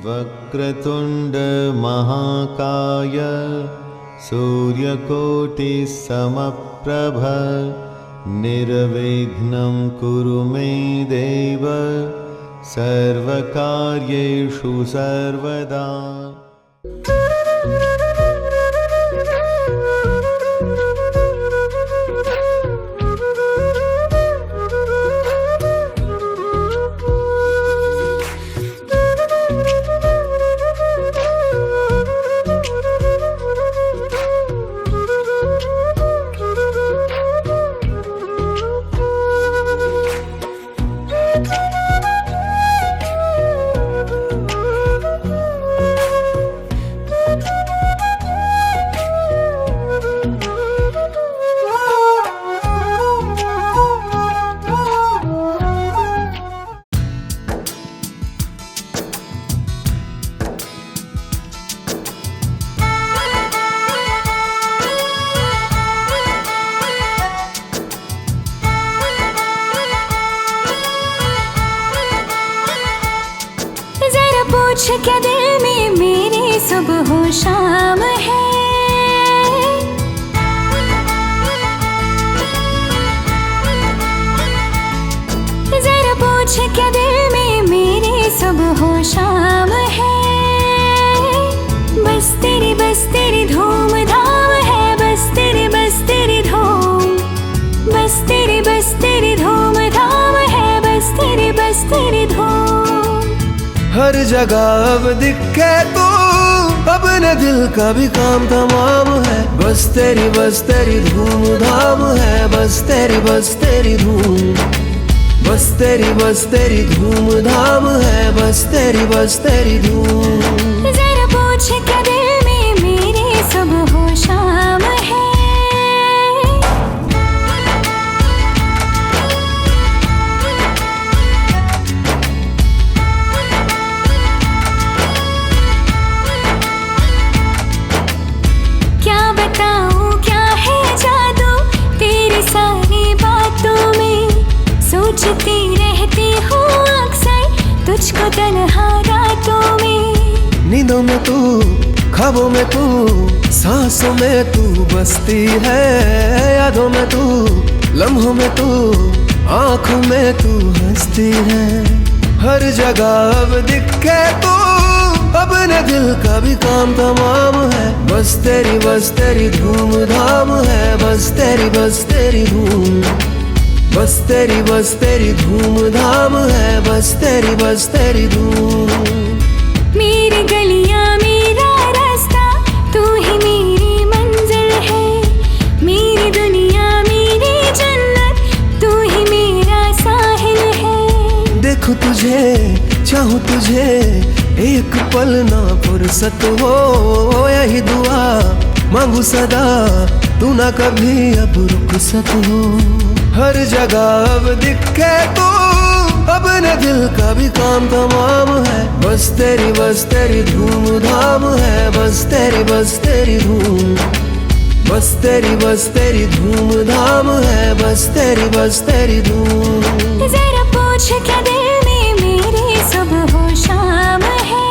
वक्रतुंड महाकाय सूर्यकोटिसमप्रभ निर्विघ्नं कुरु मे देव सर्वकार्येषु सर्वदा। पूछ क्या दिल में मेरे सुबह शाम है, जरा पूछ क्या दिल में मेरे सुबह शाम है। बस तेरी धूम धाम है, बस तेरी धूम, बस तेरी धूम धाम है, बस तेरी धूम। हर जगह अब दिखे तू, अपने दिल का भी काम तमाम है। बस तेरी धूम धाम है, बस तेरी धूम, बस तेरी धूम धाम है, बस तेरी धूम। जरा पूछ क्या दिल में मेरे सुबह शाम है। सोचती रहती हूँ अक्सर तुझको तन्हा रातों में। नींदों में तू, ख्वाबों में तू, सांसों में तू बसती है। यादों में तू, लम्हों में तू, आँखों में तू हंसती है। हर जगह अब दिखे तू, अपने दिल का भी काम तमाम है। बस तेरी धूम धाम है, बस तेरी धूम, बस तेरी धूम धाम है, बस तेरी धूम। मेरी गलियां मेरा रास्ता, तू ही मेरी मंजिल है। मेरी दुनिया मेरी जन्नत, तू ही मेरा साहिल है। देखो तुझे, चाहूं तुझे, एक पल ना फुर्सत हो। यही दुआ मांगू सदा, तू ना कभी अब रुखसत हो। हर जगह अब दिखे तू, अपने दिल का भी काम तमाम है। बस तेरी धूम धाम है, बस तेरी धूम, बस तेरी धूम धाम है, बस तेरी धूम। जरा पूछ क्या दिल में मेरे सुबह शाम है।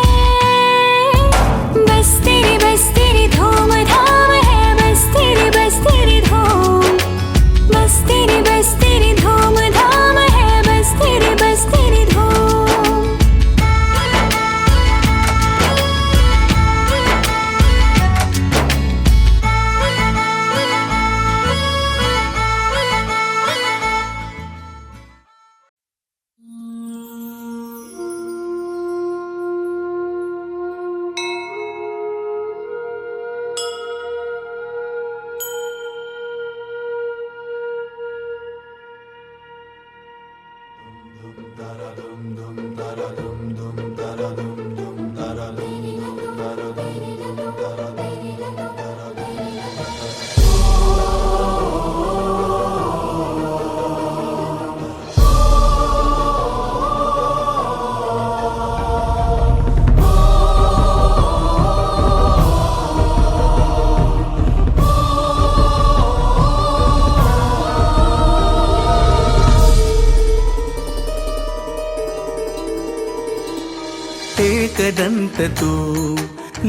बस तेरी धूम धाम है, बस तेरी धूम, बस तेरी धूम धाम है, बस तेरी धूम। एकदंत तू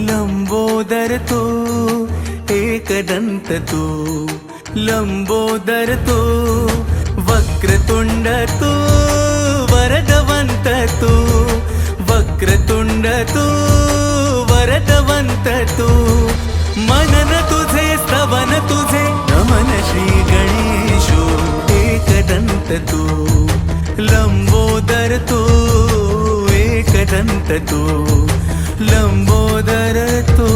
लंबोदर तू एकदंत तू लंबोदर तू वक्रतुंड तू वरदवंत तू वक्रतुंड तू वरदवंत तू मनन तुझे स्तवन तुझे नमन श्री गणेशो एकदंत तू लंबोदर तू एकदंत तू लंबोदर तू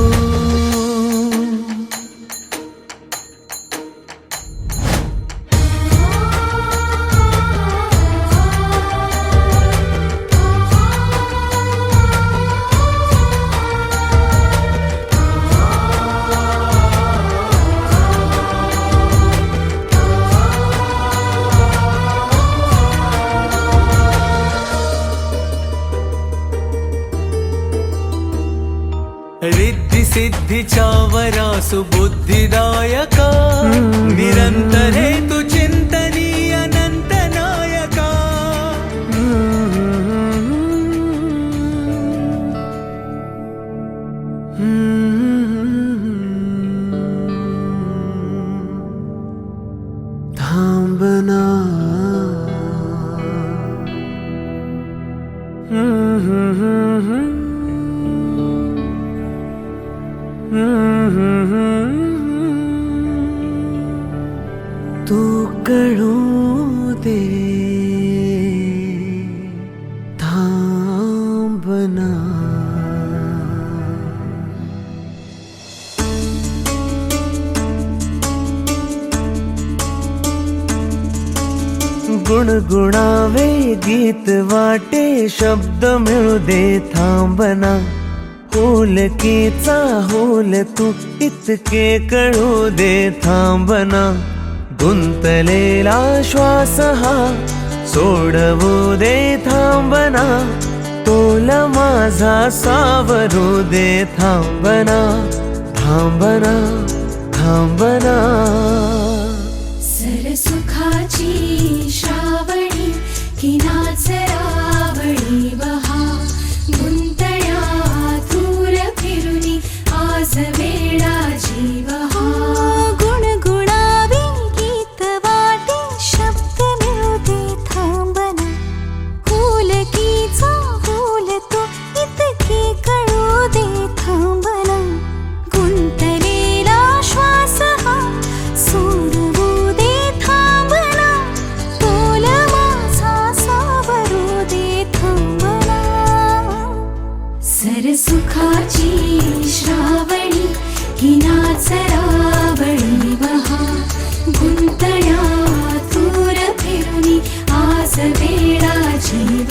रिद्धी सिद्धीच्या वरासु बुद्धिदायका निरंतर हे तू चिंतनीय अनंत नायका थांबना तू कळू दे थांबना गुणगुणावे गीत वाटे शब्द मिळू दे थांबना होलकीचा होल तू इतके कळू दे थांबना गुंतलेला श्वास हा सोडवू दे थांबना तोल माझा सावरू दे थांबना थांबना थांबना सरसुखाची श्रावणी की नाचरावळी बहा गुंतळ्या दूर फिरुनी आज वेळा जीव हा गुणगुणावे गीत वाटे शब्द मिळू दे थांबना होलकीचा होल तो इतके कळू दे थांबना गुंतलेला श्वास हा सोडवू दे थांबना तोल माझा सावरू दे थांबना सरसुखाची श्रावणी ही नाचरावळी बहा गुंतळ्या दूर फिरुनी आज वेळा जीव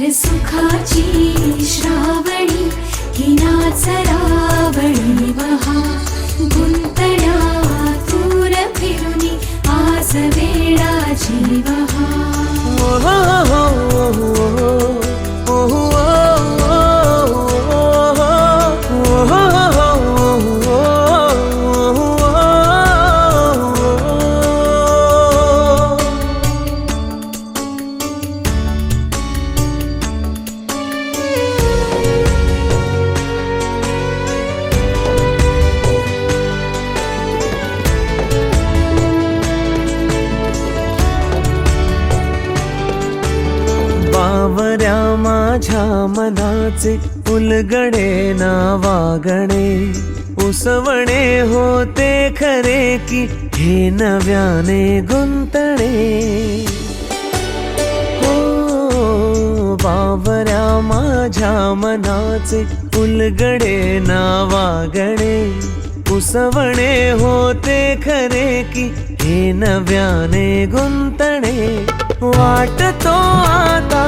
सरसुखाची श्रावणी ही नाचरावळी बहा गुंतळ्या दूर फिरुनी आज सवेळा जीव बावऱ्या माझ्या मनाचे उलगडे ना वागणे उसवणे होते खरे की हे नव्याने गुंतणे हो बावऱ्या माझ्या मनाचे उलगडे ना वागणे उसवणे होते खरे की हे नव्याने गुंतणे वाटतो आता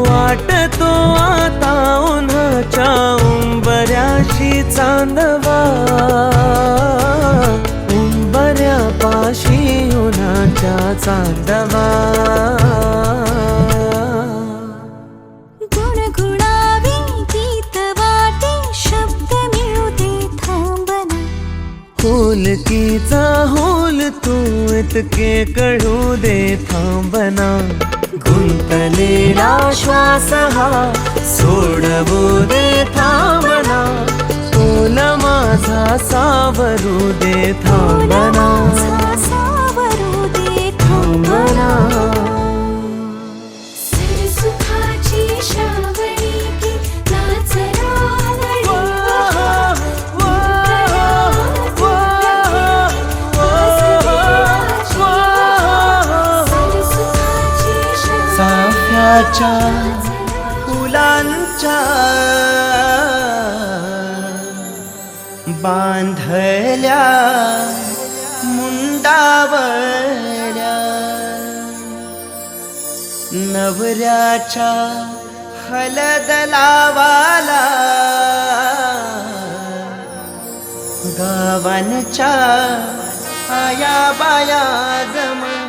वाटतो आता उन्हाच्या उंबऱ्याशी चांदवा उंबऱ्यापाशी उन्हाच्या चांदवा गुणगुणावी गीत वाटे शब्द मिळू दे थांबना होलकीचा होल तू इतके कळू दे थांबना गुंतलेला श्वास हा सोडवू दे थांबना तोल माझा सावरू दे थांबना सावरू दे थांबना सुखाची श्रावणी की नाच चाफ्याच्या फुलांच्या बांधल्या मुंडावळ्या नवऱ्याच्या हलद लावाला गावांच्या आया बाया जमल्या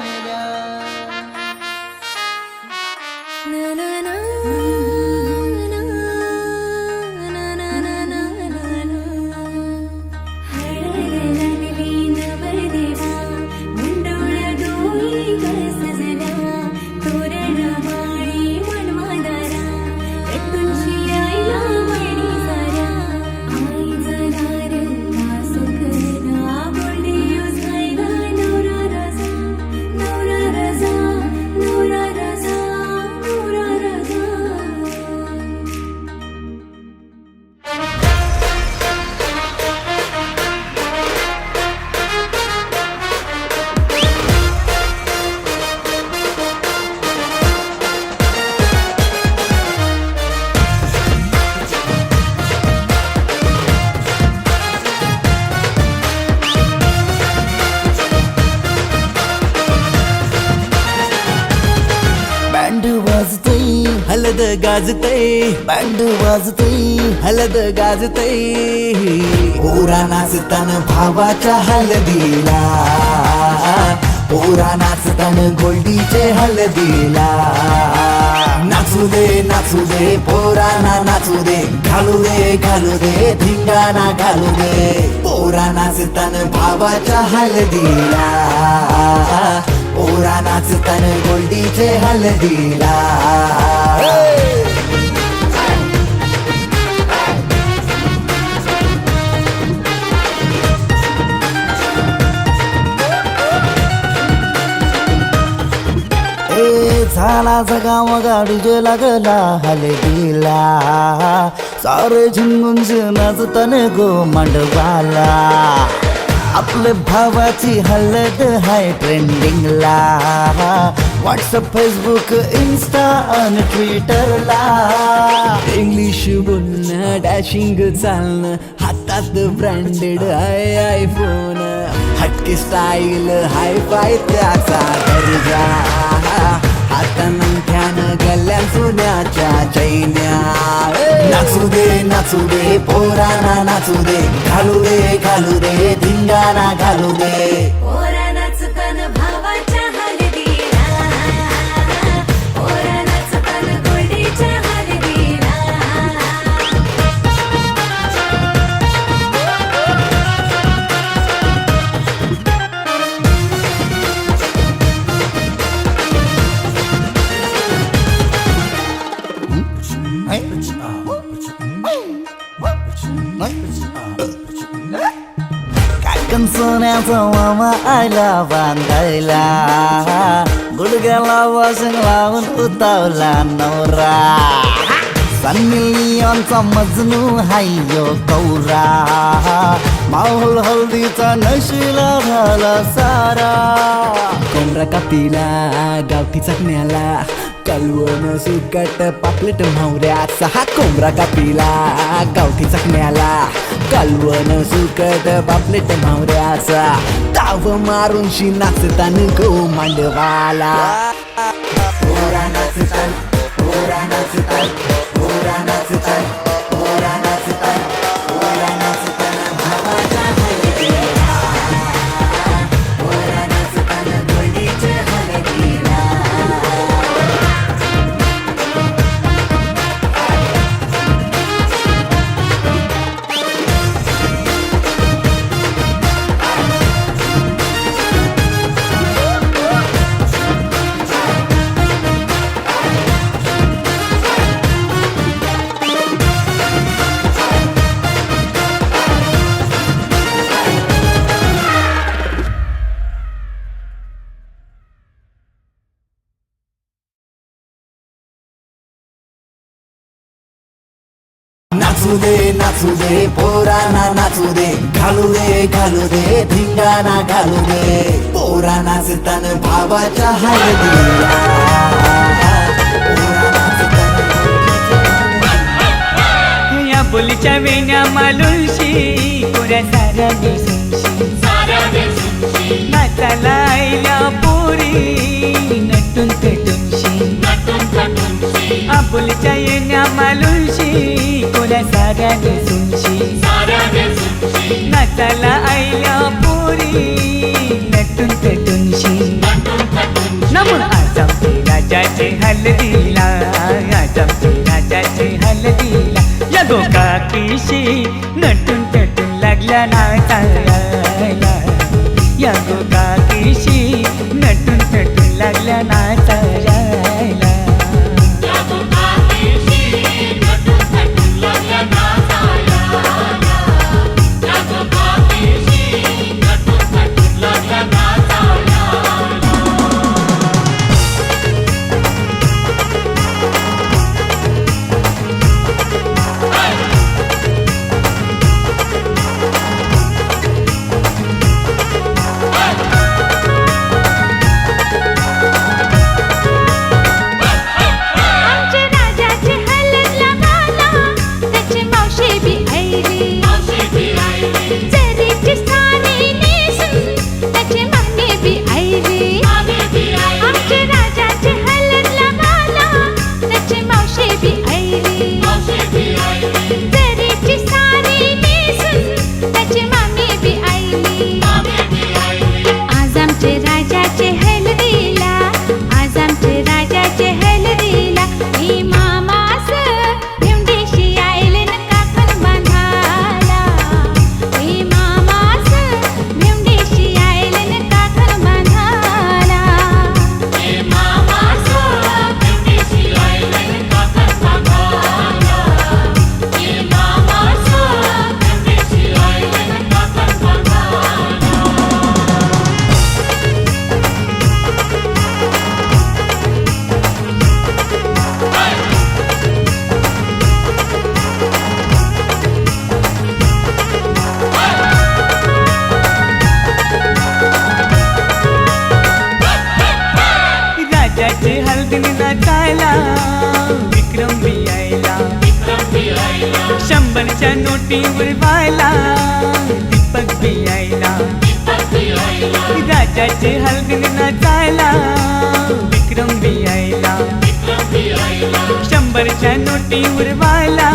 हलद गाजतय बँड वाजतय हलद गाजतय पोरा नाचतान भावाच्या हलदीला पोरा नाचतान गोल्डीचे हलदीला नाचू दे पोराना नाचू दे घालू दे धिंगाणा घालू दे पोरा नाचतान भावाच्या हलदीला पोरा नाचतान गोल्डीचे हलदीला झाला जगाव गाडी जे लागला हलदीला सारे झुंगुंज नाचतान गो मांडवाला आपले भावाची हलद हाय ट्रेंडिंगला व्हॉट्सअप फेसबुक इन्स्टा आणि ट्विटरला इंग्लिश बोलणं डॅशिंग चालणं हातात ब्रँडेड आयफोन हटके स्टाईल हाय फाय त्याचा दर्जा हातानं गल्ल्या सोन्याच्या चैन्या नाचू दे पोरांना नाचू दे, घालू दे धिंगाणा घालू दे. पोरा नाचतान भावाच्या हलदीला, पोरा नाचतान गोडीच्या हलदीला. काकण सोन्याचा मामा आला बांधायला, गुडघ्याला वाशिंग लावून उतावला नवरा. सन्नी लिओनचा मजनू हायो कौरा, माहोल हल्दीचा नशिला झाला सारा. कोंबडा कापीला गावठी चकण्याला, कालवण सुकट पापलेट म्हावऱ्याचा. हा कोंबडा कापीला गावठी चकण्याला, कालवण सुकट पापलेट म्हावऱ्याचा. ताव मारून शी नाचतान गो मांडवाला. पोरा नाचतान, पोरा नाचतान, पोरा नाचतान, पोरा नाचतान, पोरा नाचतान भावाच्या हलदीला, पोरा नाचतान गोडीच्या हलदीला. नाचू दे पोरांना नाचू दे, घालू दे धिंगाणा घालू दे. पोरा नाचतान भावाच्या हलदीला, पोरा नाचतान या बोलीच्या वेण्या मालुलशी, कोऱ्या साऱ्या दिसूनशी, नाचायला आयल्या पोरी नटून पेटूनशी. आबोलीच्या येण्या मालुलशी, कोऱ्या साऱ्या दिसूनशी, नाचायला आयल्या पोरी नटून पेटूनशी. नमून आज आमचे राजाचे हलदीला, आज आमचे राजाचे हलदीला. या गोकाकीशी नटून पेटून लागल्या नाचायला, या गोकाकीशी नटून पेटून लागल्या नाचायला. नाचायला विक्रम भी आयला, शंभरच्या नोटी उडवायला दीपक भी आयला, राजाचे हलगीने नाचायला विक्रम भी आयला, शंभरच्या नोटी उडवायला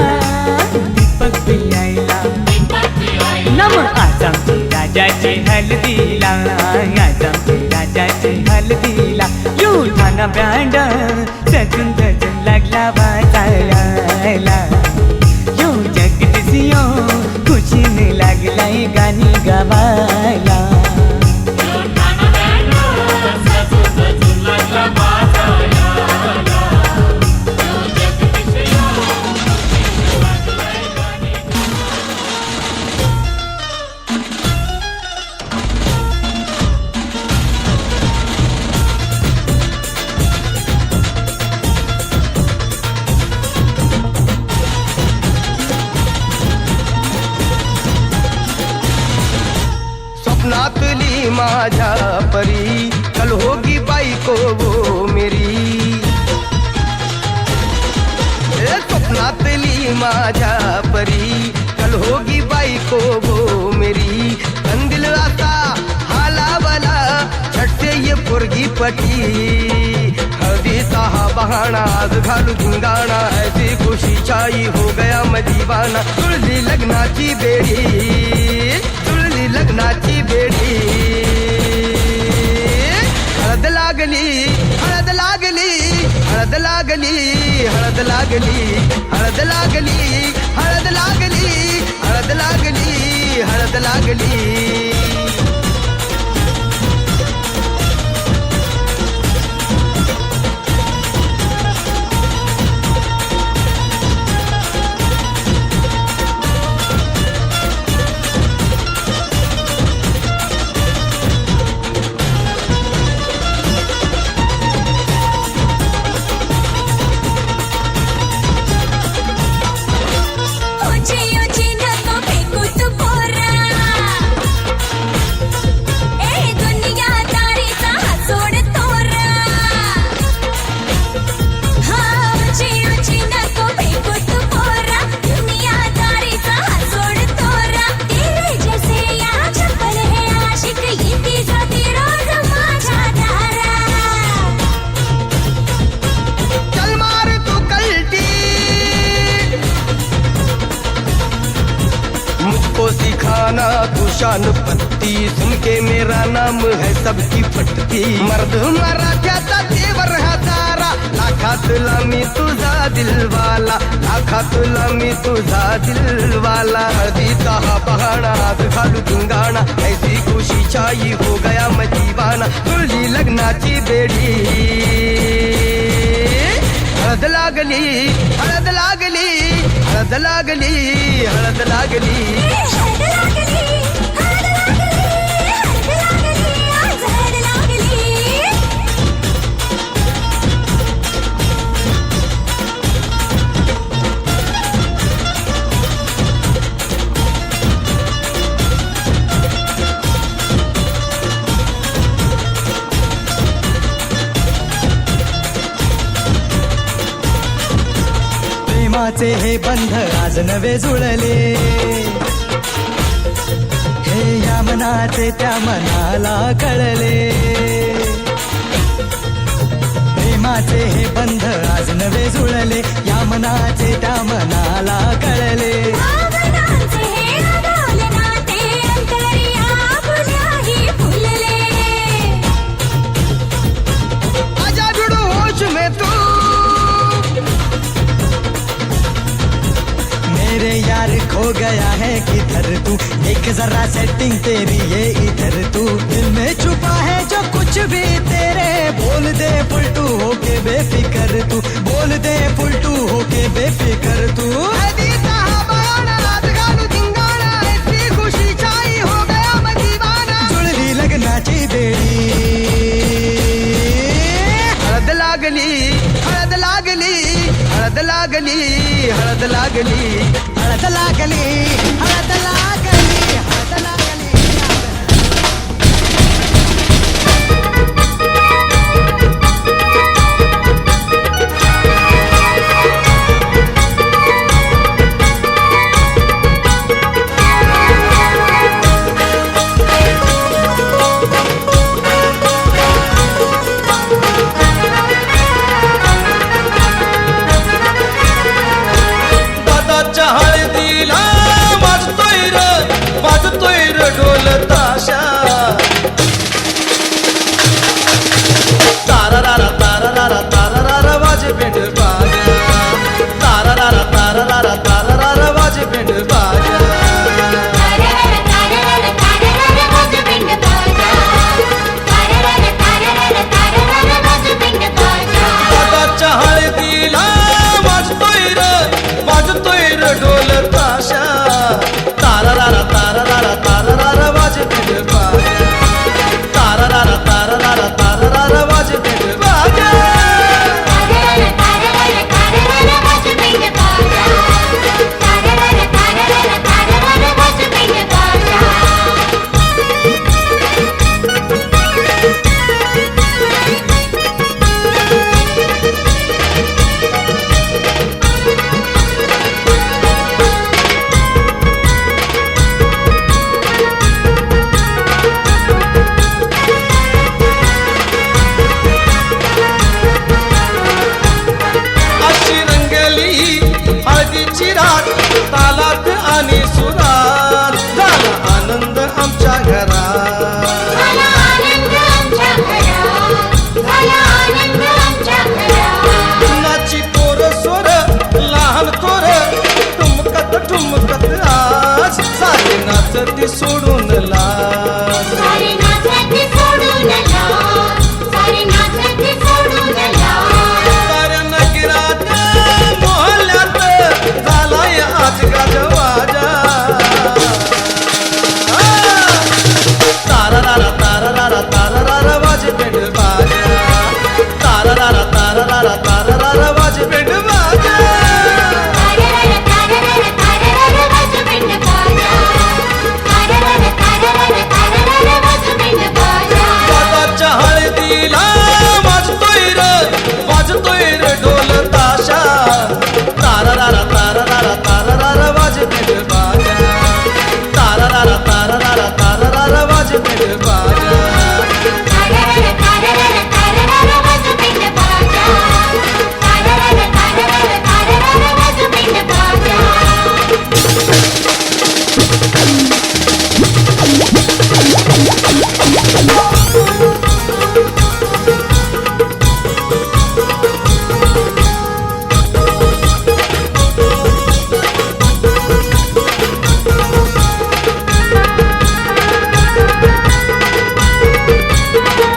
आज आमची राजाची हल्दीला, आज आमची राजाची हल्दीला युठाना ब्रँड सजून सजून लागला वाजायला. यो जगदीशियो खुशीने लागलाय गाणी गावायला. स्वप्नातली माझ्या परी कल होगी बायको वो मेरी. स्वप्नातली माझ्या परी कल होगी बायको वो मेरी. कंदिल असा हालावला छटते ये पोरगी पटी. हळदीचा हा बहाणा आज घालू धिंगाणा, ऐसी खुशी छाई हो गया मैं दीवाना. तुळली लग्नाची बेडी, तुळली लग्नाची बेडी. हळद लागली, हळद लागली, हळद लागली, हळद लागली, हळद लागली, हळद लागली, हळद लागली, हळद लागली. सिखाना तू शान पत्ती, सुन के मेरा नाम है सबकी फटती. मर्द मराठ्याचा देवर हजारा, लाखातला मी तुझा दिलवाला, लाखातला मी तुझा दिलवाला. हळदीचा हा बहाणा आज घालू धिंगाणा, ऐसी खुशी छाई हो गया मैं दीवाना. तुझी लग्नाची बेडी. हळद लागली, हळद लागली, हळद लागली, हळद लागली. प्रेमाचे हे बंध आज नवे जुळले, हे या मनाचे त्या मनाला कळले. प्रेमाचे हे बंध आज नवे जुळले, या मनाचे त्या मनाला कळले. आजा जुड़ो होश में तू, मेरे यार खो गया है किधर तू, देख जरा सेटिंग तेरी ये इधर तू. दिल में छुपा है जो कुछ भी तेरे, बोल दे फुलटू होके बेफिकर तू, बोल दे फुलटू होके बेफिकर तू. हळदीचा हा बहाणा आज घालू धिंगाणा, ऐसी खुशी छाई हो गया मैं दीवाना. जुळली लग्नाची बेडी. हळद लागली, हळद लागली, हळद लागली, हळद लागली, हळद लागली, हळद लागली, हळद लागली. हळदीला वाजतोय र सारे नाचत सोडून साऱ्या नगरात मोहल्ल्यात झालाय आज गाजवाजा तारारारा तारारारा तारारारा वाजे पेंड बाजा तारारारा तारारारा तारारारा वाजे पेंड बाजा दादाच्या हळदीला वाजतोय रे ढोल ताशा तारारारा तारारारा तारारारा वाजे पेंड बाजा तारारारा तारारारा तारारारा वाजे पेंड बाजा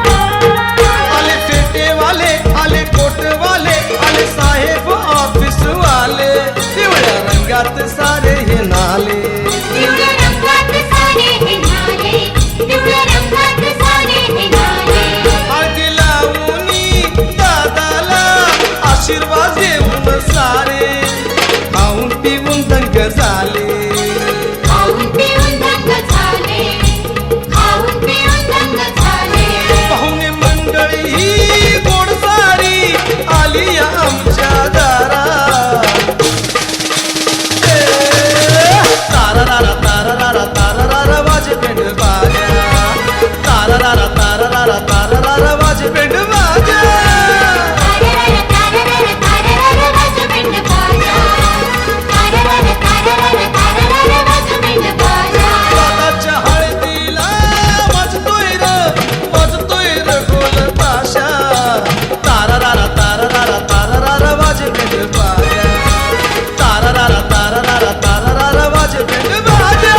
आले फेटेवाले आले कोटवाले आले साहेब ऑफिस वाले पिवळ्या रंगात सारे हे नाले हळदी लावूनी दादाला आशीर्वाद देऊन सारे खाऊन पिऊन दंग झाले पाहुणे मंडळी ही गोड सारी आली आमच्या दारात तारारारा तारारारा तारारारा वाजे पेंड बाजा तारारारा तारारारा तारारारा वाजे पेंड बाजा दादाच्या हळदीला वाजतोय रे ढोल ताशा तारारारा तारारारा तारारारा वाजे पेंड बाजा तारारारा तारारारा तारारारा वाजे पेंड बाजा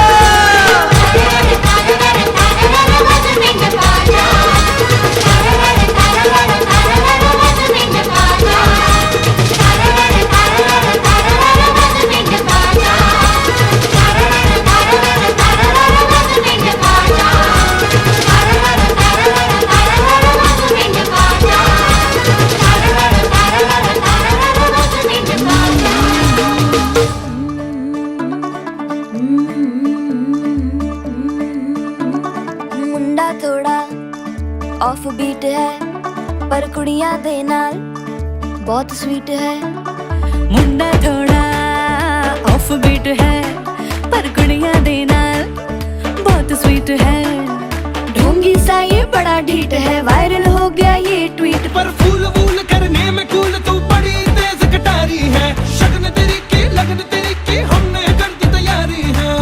मुंडा थोड़ा ऑफ बीट है पर कुड़ियां दे नाल बहुत स्वीट है मुंडा थोड़ा ऑफ बीट है पर कुड़ियां दे नाल बहुत स्वीट है ढोंगी सा ये बड़ा ढीठ है वायरल हो गया ये ट्वीट पर फूल वूल करने में कूल तू बड़ी तेज कटारी है शगन तेरी की लगन तेरी की हमने कर दी तैयारी है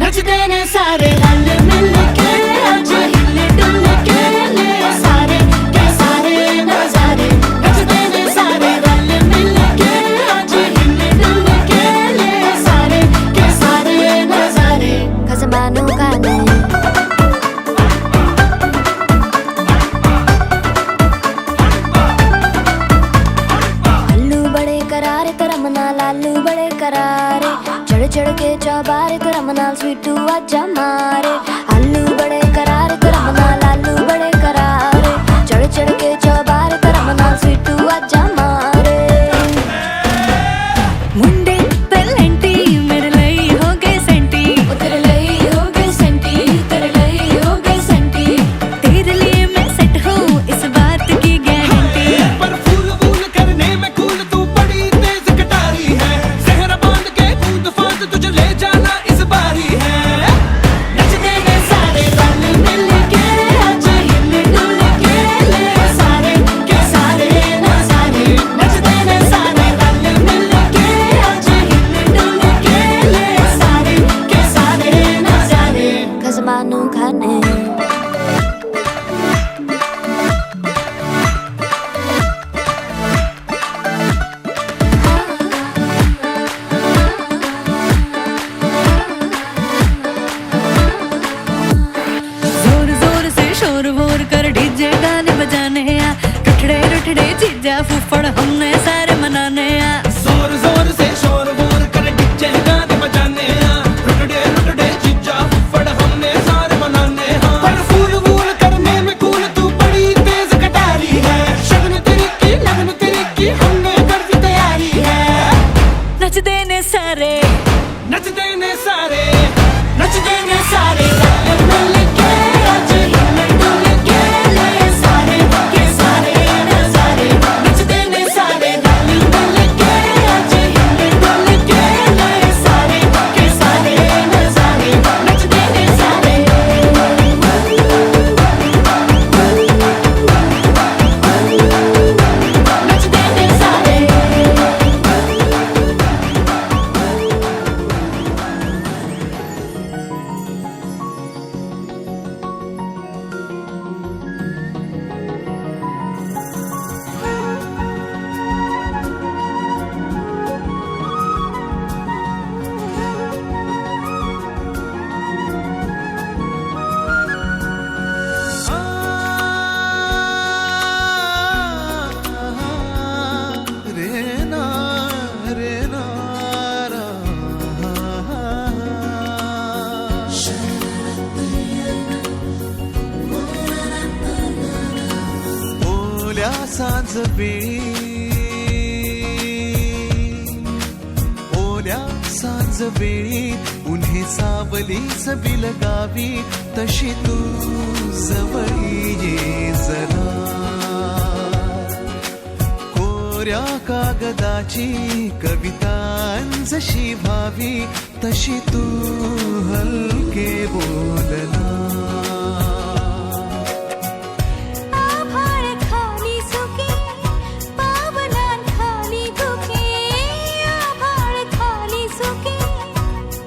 नचते ने सारे रल मिल के आज हिले डुल के ले सारे के सारे नजारे नचते ने सारे रल मिल के आज हिले डुल के ले सारे के सारे नजारे खसमानों का नहीं अल्लू बड़े करारे तरम नाल आलू बड़े करारे चढ़ चढ़ के चौबारे तरम नाल स्वीटू आजा मारे आलू बड़े करारे तरम नाल आलू बड़े करारे चढ़ चढ़ के चौबारे तरम नाल स्वीटू आजा मारे मुंडे पहलेंटी मेरे लई हो गए सेंटी तेरे लई हो गए सेंटी तेरे लई हो गए सेंटी तेरे लिए मैं सेट हूँ इस बात की गारंटी पर फूल वूल करने में कूल तू बड़ी तेज कटारी है सहरा बांध के कूद फांद तुझे ले जाना इस बारी है गाने बजाने आ, रुठड़े रुठड़े जीजा फूफड़ हमने सारे मनाने आ। जोर जोर से शोर वोर कर डीजे गाने बजाने आ, रुटड़े रुटड़े जीजा फुफड़ हमने सारे मनाने हाँ। पर फूल वूल करने में कूल तू बड़ी तेज कटारी है, शगन तेरी की लगन तेरी की हमने कर दी तैयारी है। नच देने सारे नच देने सारे नच देने सारे रल मिल के आज हिल डुल के ले सारे के सारे नजारे। नच देने सारे रल मिल के आज हिल डुल के ले सारे के सारे नजारे। नच देने सारे नच देने सारे। रे ना रे ना रा। ओल्या सांज वेळी ओल्या सांज वेळी उन्हे सावली सबिल गावी तशी तू जवळी ये जरा। कोऱ्या कागदाची कविता जशी भावी तशी तू हलके बोलना। आभाळ खाली सुके पावलां खाली धुके, आभाळ खाली सुके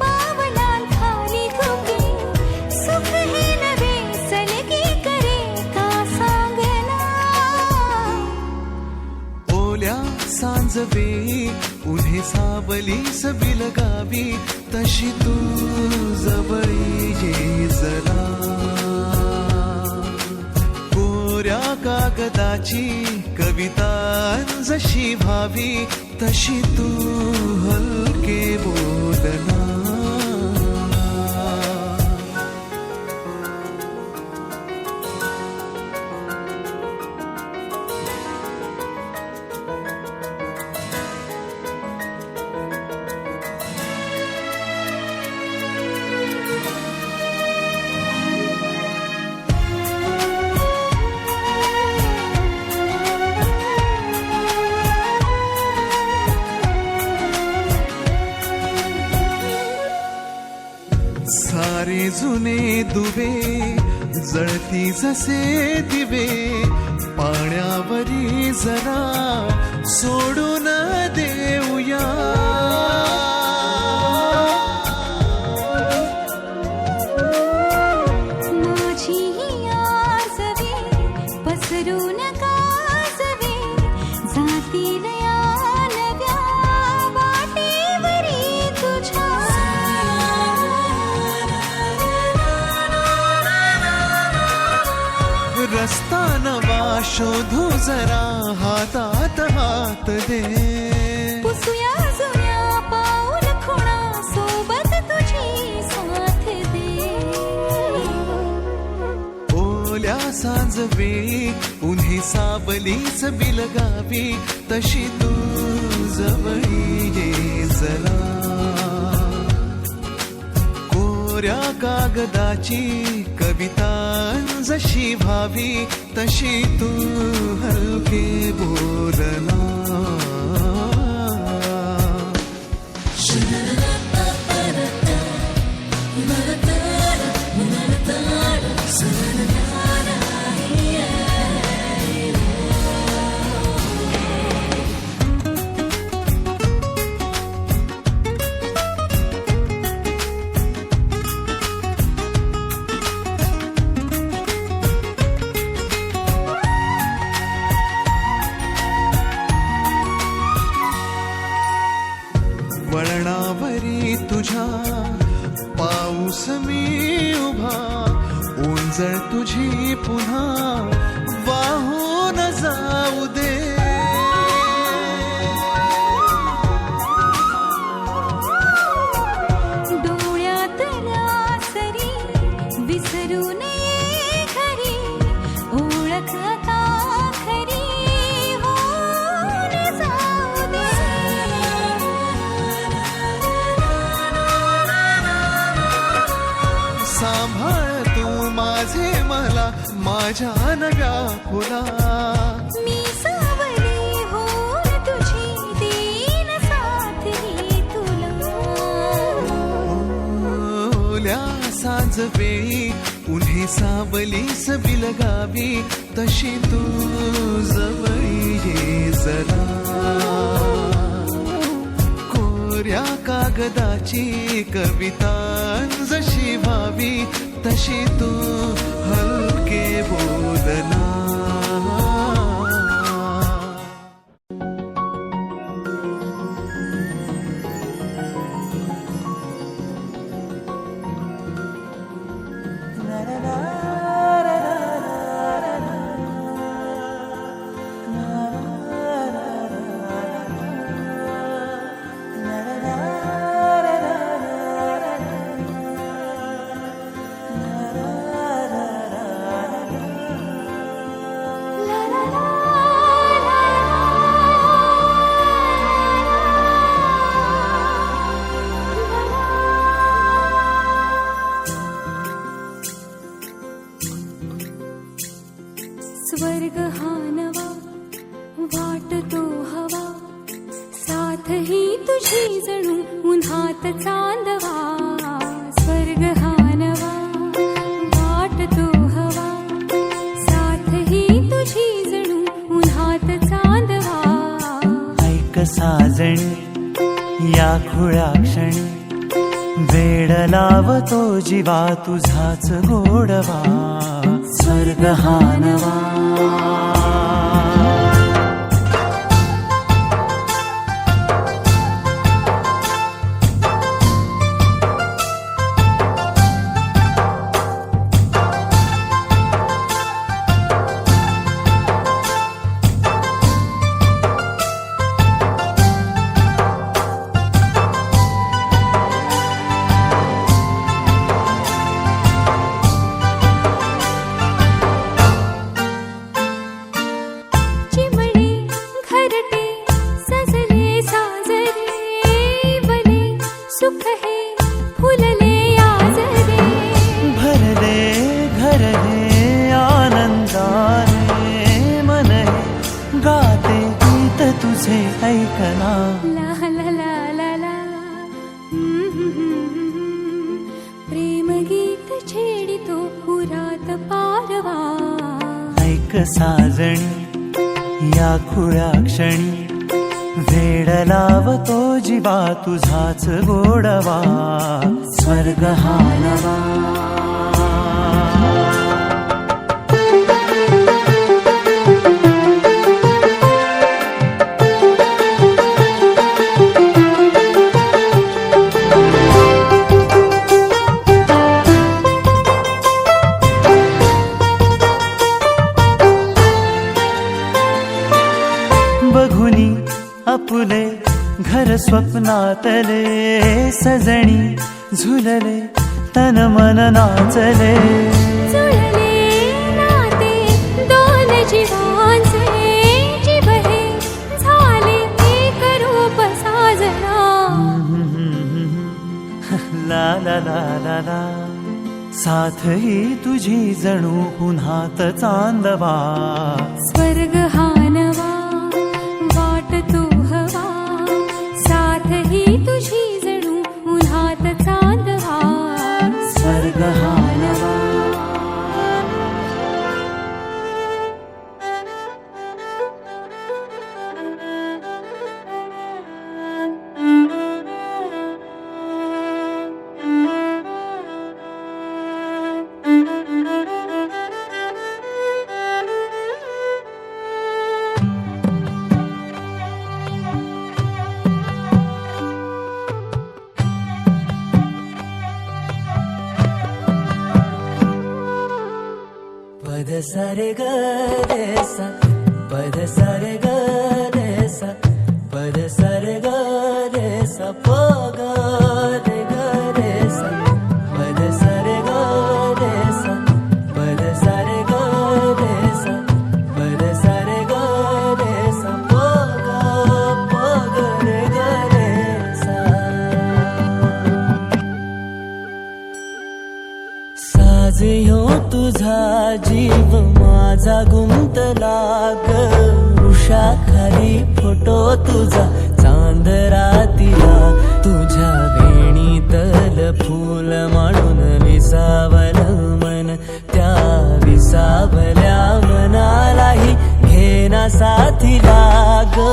पावलां खाली धुके, सुख हे नवे सलगी करे का सांगना। ओल्या सांज वेळी उन्हे सावली सबिल गावी तशी तू जवळी ये जरा। कोऱ्या कागदाची कविता जशी भावी तशी तू हलके बोलना। सारे जुने दुवे जळती जसे दिवे, पाण्यावरी जरा सोडून देऊया। माझी ही आसवे पसरू नका सवे, जातील या नव्या वाटेवरी तुझ्या। रस्ता नवा शोधू जरा हातात हात दे। पुसूया जुन्या पाऊल खुणा सोबत तुझी साथ दे। ओल्या सांज वेळी उन्हे सावलीच बिलगावी तशी तू जवळी ये जरा। कोऱ्या कागदाची कविता जशी भावी तशी तू हलके बोलना। फुला मी सावली होऊन तुझी देईन साथ ही तुला ओल्या सांज वेळी उन्हे सावलीस बिलगावी तशी तू जवळी ये जरा कोऱ्या कागदाची कविता जशी व्हावी तशी तू हलके बोलना स्वर्ग हा नवा वाटतो हवा साथ ही तुझी जणू उन्हात चांदवा स्वर्ग हा नवा वाटतो हवा साथ ही तुझी जणू उन्हात चांदवा ऐक साजणी या खुळ्या क्षणी वेड लावतो जीवा तुझाच गोडवा स्वर्ग हा नवा सुख है फुलले आजरे भरले घर हे आनंदाने मन हे गाते गीत तुझे ऐकना ला ला ला ला ला प्रेम गीत छेडितो पुरात पारवा ऐक साजणी या खुळ्या क्षणी वेड लावतो जीवा तुझाच गोडवा स्वर्ग हा नवा बघुनी आपुले घर स्वप्नातले सजणी झुलले तन मन नाचले जुळले नाते दोन जीवांचे जीव हे झाले एक रूप साजना ला ला ला ला ला साथ ही तुझी जणू उन्हात चांदवा स्वर्ग हा नवा वाटतो हवा साथ ही तुझी जणू उन्हात चांदवा स्वर्ग हा नवा पद सारे ग रे सा पद सारे ग रे सा पद सारे ग रे सा प ग रे ग रे सा पद सारे ग रे सा पद सारे ग रे सा पद सारे ग रे सा प ग रे ग रे सा साज ह्यो तुझा जीव माझा माझा गुंतला ग उषाखाली फोटो तुझा चांद रातीला तुझ्या वेणीतल फूल मांडून विसावलं मन त्या विसावल्या मनालाही घेना साथीला ग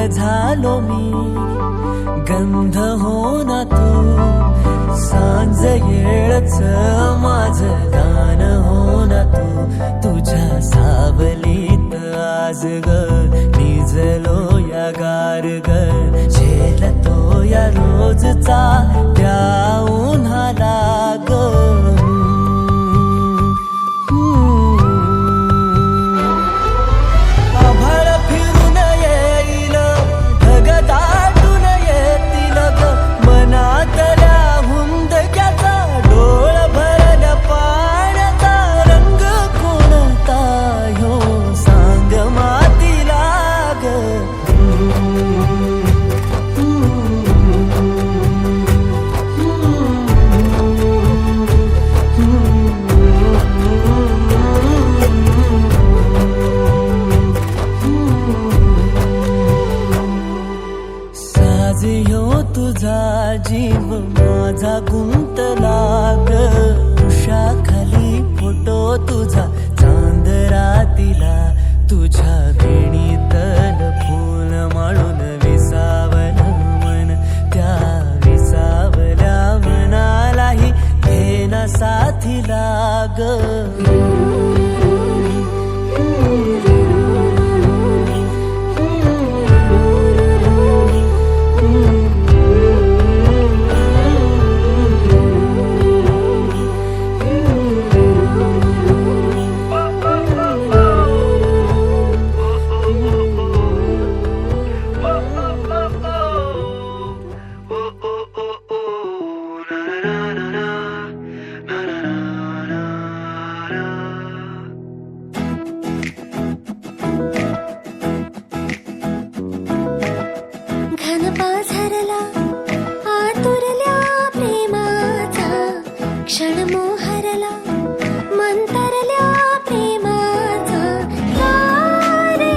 झालो मी गंध हो ना तू सांज येळच माझं गान हो ना तू तुझ्या सावलीत आज ग निजलो या गार ग झेलतो या रोजचा त्या उन्हाला ग तुझा जीव माझा गुंतला ग उषाखाली फोटो तुझा चांद रातीला तुझ्या वेणीतल फूल माळून विसावलं मन त्या विसावल्या मनालाही घेना साथीला ग क्षण मोहरला मंतरल्या प्रेमाचा तारे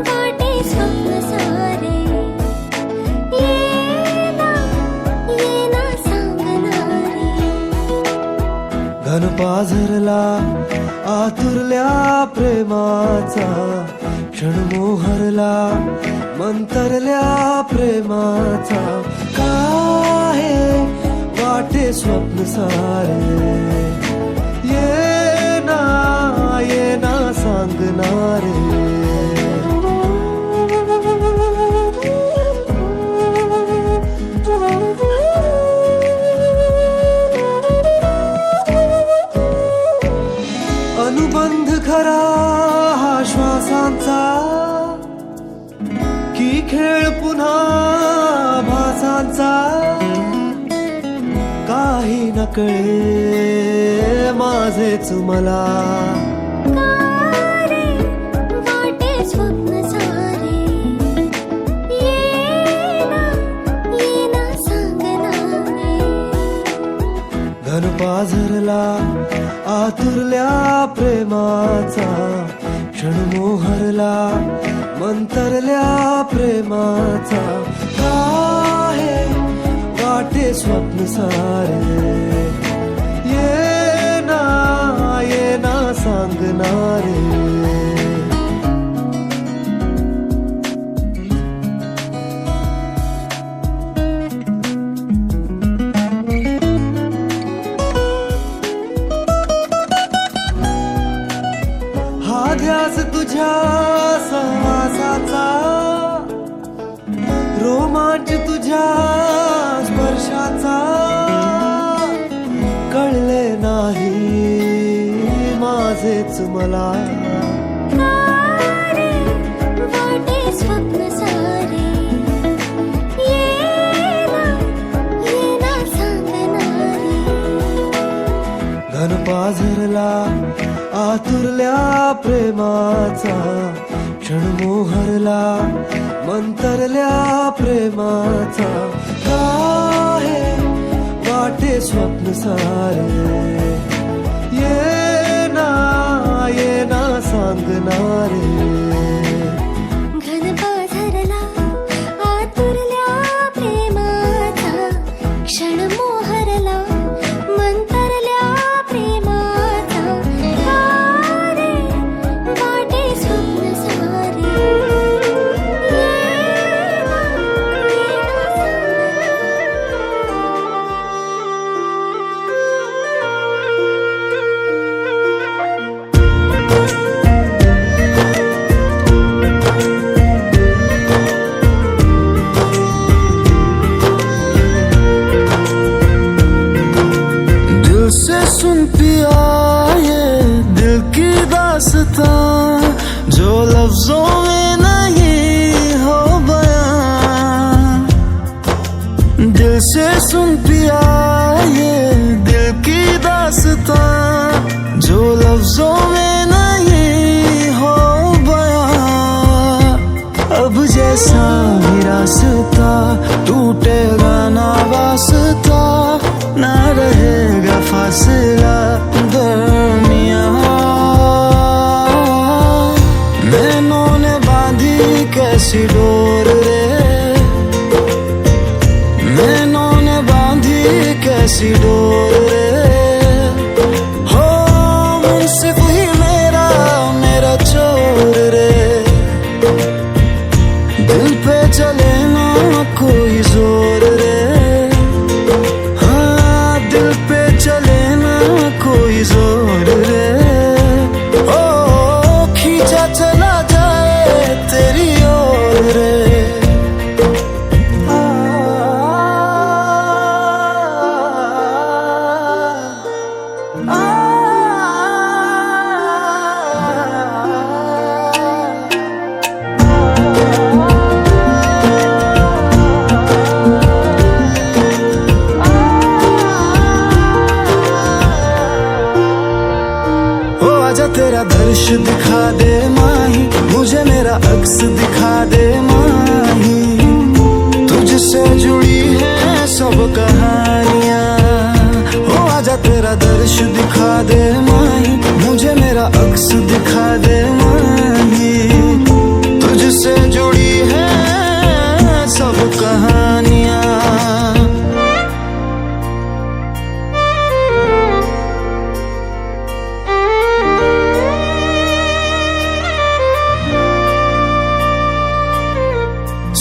वाटे स्वप्न सारे येना येना सांगणारे घन पाझरला आतुरल्या प्रेमाचा क्षण मोहरला मंतरल्या प्रेमाचा काहे वाटे स्वप्न सारे येना येना सांगणारे अनुबंध खरा हा श्वासांचा की खेळ पुन्हा भासांचा काही न कळे माझेच मला क्षण मोहरला मंतरल्या प्रेमाचा काहे वाटे स्वप्न सारे ये ना सांगणारे हा ध्यास तुझ्या सहवासाचा रोमांच तुझ्या स्पर्शाचा कळले नाही माझेच मला वाटे स्वप्न सारे ये ना सांगणारे घन पाझरला आतुरल्या प्रेमाचा क्षण मोहरला मंतरल्या प्रेमाचा काहे वाटे स्वप्न सारे ये ना सांगणारे घन पाझरला आतुरल्या प्रेमाचा क्षण मोहरला मंतरल्या प्रेमाचा तारे वाटे स्वप्न सारे दिल से सुन पिया ये दिल की दास्तां जो लफ्जों में नहीं हो बयां दिल से सुन पिया ये दिल की दास्तां जो लफ्जों में नहीं हो बयां अब जैसा ही रास्ता टूटेगा ना वास्ता ना रहेगा फासला दरमियां नैनों ने बांधी कैसी डोर रे नैनों ने बांधी कैसी डोर रे हो मुंसिफ ही मेरा चोर रे दिल पे चले ना कोई जोर रे जोर रे ओ खींचा चला जाए तेरी ओर रे आजा तेरा दर्श दिखा दे माही मुझे मेरा अक्स दिखा दे माही तुझसे जुड़ी है सब कहानियां हो आजा तेरा दर्श दिखा दे माही मुझे मेरा अक्स दिखा दे माही तुझसे जुड़ी है सब कहानियां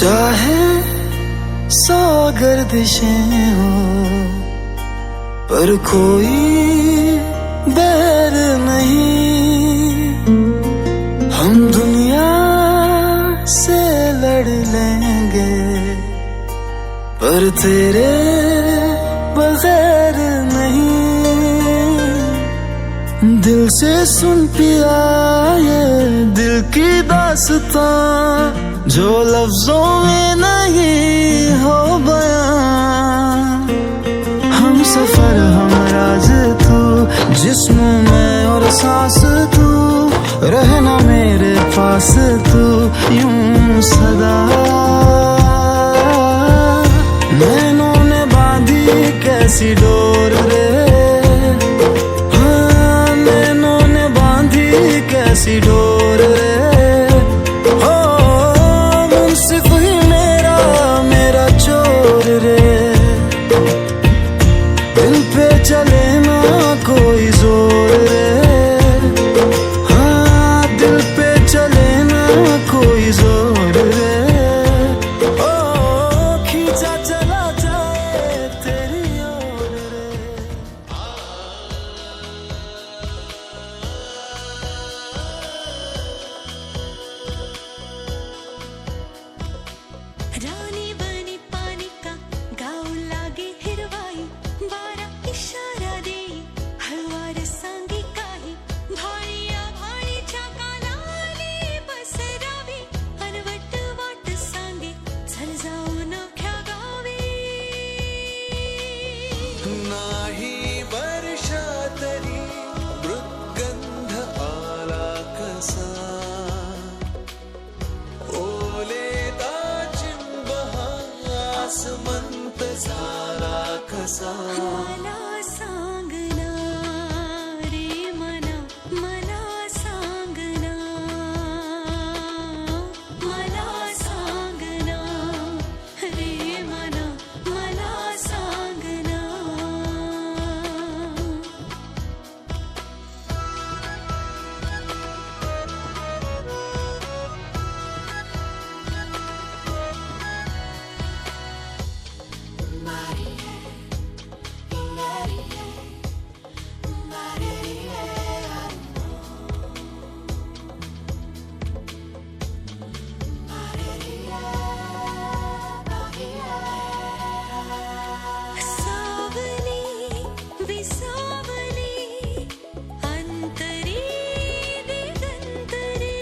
चाहे सौ गर्दिशें हो पर कोई बैर नहीं हम दुनिया से लड़ लेंगे पर तेरे बगैर नहीं दिल से सुन पिया ये दिल की दास्तां जो लफ्जों में नहीं हो बयां हम सफर हम राज तू जिस्म में और सांस तू रहना मेरे पास तू यूं सदा नैनों ने बांधी कैसी डोर रे हाँ नैनों ने बांधी कैसी देती ढोर रे हो मुंसिफ ही मेरा चोर रे दिल पे चले ना कोई जोर रे हाँ दिल पे चले ना कोई जोर रे ओ खींचा चला जाए तेरी ओर रे रानी बनी पानी का गाऊ लागे हिरवाई वारा इशारा देई हळवार सांगी काही भाळीया भाळीच्या कानाली बसरावी अनवट वाट सांगे चल जाऊ नख्या गावी नाही वर्षा तरी मृगंध आला कसा ओले दाचिंब आसमंत झाला कसा मला सांगना रे मना मला सांगना मला सांगना रे मना मला सांगना सावली विसावली अंतरी दिगंतरी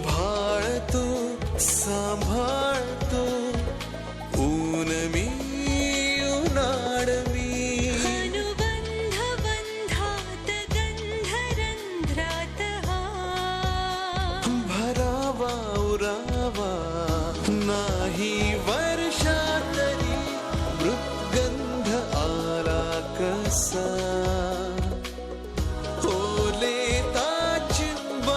भाळ तू सांभाळ तू ऊन मी उन्हाळ मी अनुबंध बंधात गंधरंध्रात हा भरावा उरावा नाही वर्षा तरी मृगंध आला कसा ओले ताचिंब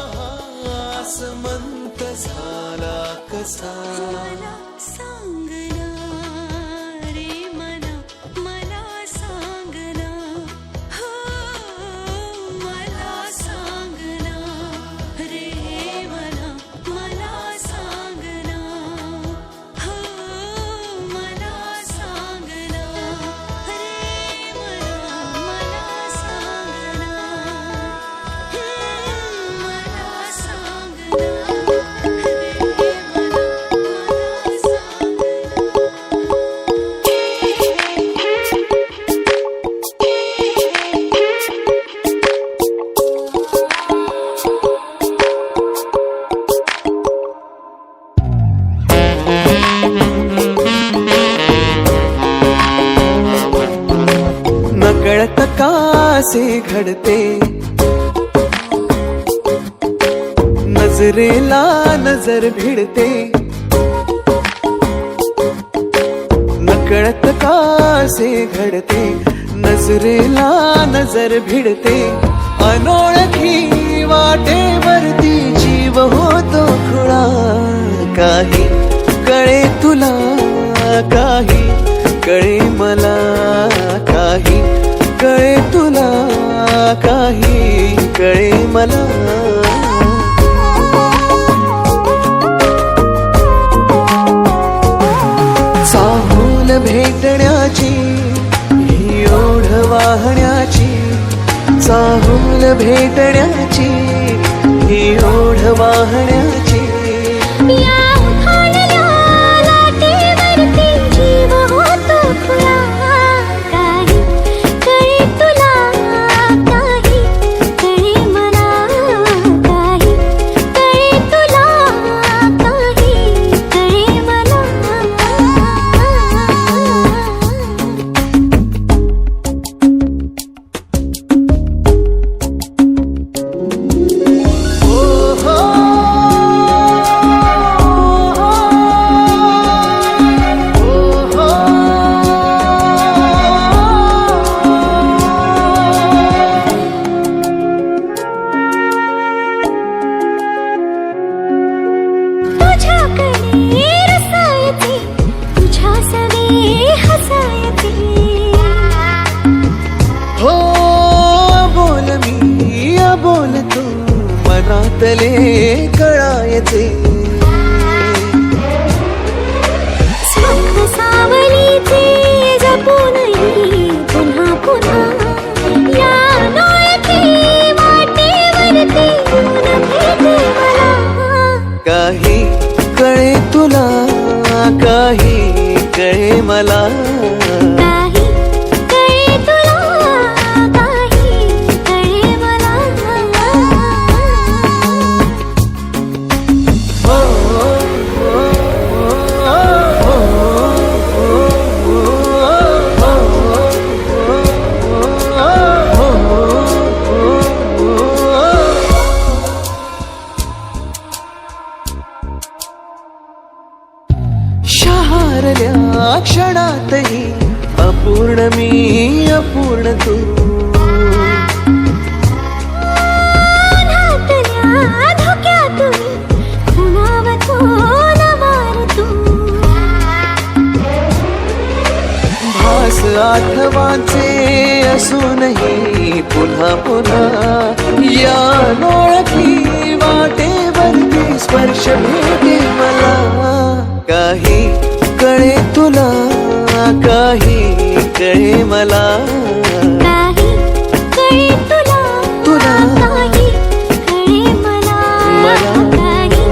आसमंत झाला कसा मला सांगना रे मना मला सांगना हो मला सांगना रे मना मला सांगना हो मला सांगना रे मना मला सांगना मला सांगना रे नकळत कासे घडते नजरेला नजर भिडते नकळत कासे घडते नजरेला नजर भिडते अनोळखी वाटेवरती जीव होतो खुळा काही कळे तुला काही कळे मला काही कळे तुला काही कळे मला चाहूल भेटण्याची ही ओढ वाहण्याची चाहूल भेटण्याची ही ओढ वाहण्याची या उखाणल्या लाटेवरती जीव होतो खुळा काही कळे तुला काही कळे मला काही कळे तुला काही कळे मला ओ हो मनातले कळायचे. स्वप्न सावलीचे जपूनही पुन्हा पुन्हा या डोळ्याची वाटेवरती ऊन भेटे मला. काही कळे तुला, काही कळे मला. काही कळे तुला, काही कळे मला. शहारल्या क्षणातही अपूर्ण मी, अपूर्ण तू. उन्हातल्या धुक्यातून उन्हावतो नवार तू. भास आठवांचे असूनही पुन्हा पुन्हा या नोळखी वाटेवरती स्पर्श भेटे मला. काही कळे तुला, काही कळे मला. काही कळे तुला, तुला. काही कळे मला. मला. काही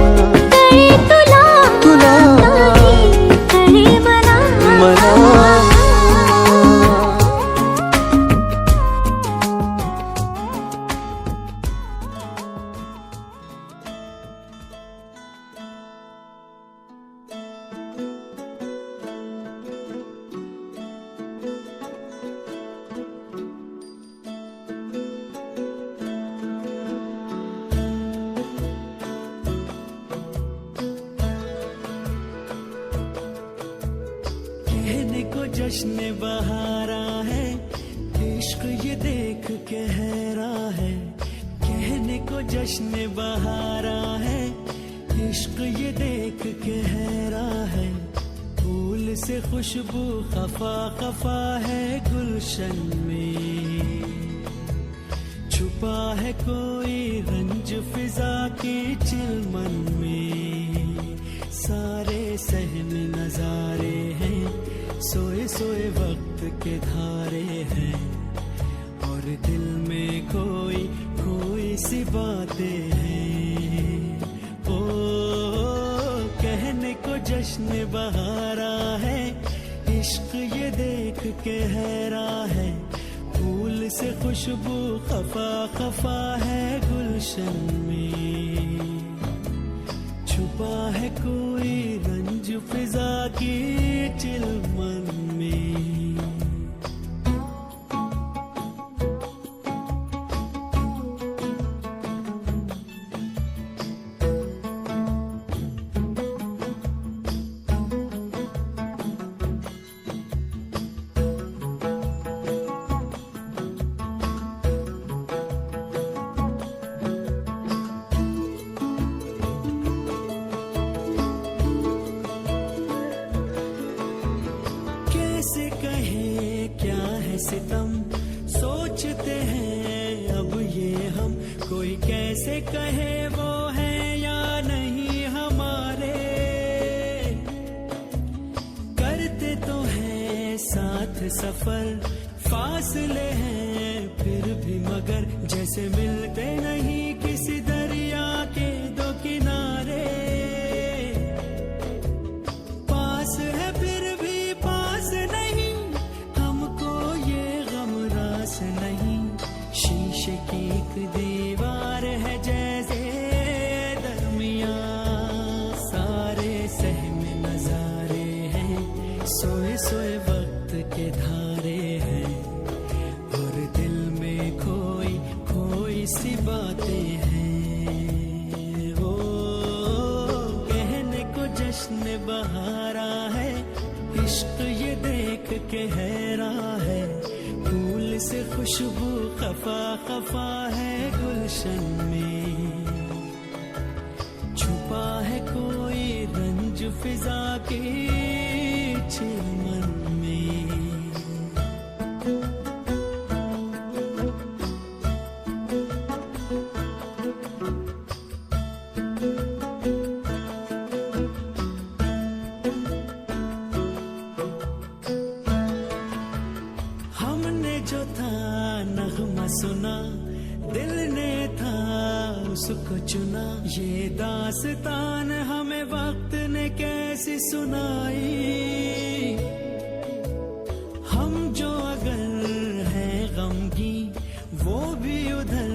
कळे तुला, तुला. काही कळे मला. मला. कहने को जश्न बहारा है, इश्क ये देख के हैरा है. कहने को जश्न बहारा है, इश्क ये देख के हैरा है. फूल से खुशबू खफा खफा है गुलशन में. छुपा है कोई रंज फिजा के चिलमन में. सारे सहम नजारे हैं, सोए सोए वक्त के धारे हैं. और दिल में कोई कोई सी बातें हैं. ओ कहने को जश्न बहारा है, इश्क ये देख के हैरा है. फूल से खुशबू खफा खफा है गुलशन में. छुपा है कोई रंज फिजा की चिलमन में. कैसे कहे क्या है सितम, सोचते हैं अब ये हम. कोई कैसे कहे वो है या नहीं हमारे. करते तो हैं साथ सफर, फासले हैं फिर भी मगर. जैसे मिलते नहीं किसी दरिया के दो किनारे. पास है फिर भी पास नहीं, हमको ये गम रास नहीं. शीशे की एक दीवार है जैसे दरमिया. सारे सहम नजारे हैं, सोए सोए वक्त के धारे हैं. और दिल में कोई कोई सी बातें हैं. ओ कहने को जश्न बहारा है, इश्क ये देख के हैरा है. फूल से खुशबू खफा खफा है गुलशन में. छुपा है कोई रंज फिजा के चिलमन में. ये दास्तान हमें वक्त ने कैसी सुनाई, हम जो अगर हैं गमगी वो भी उधर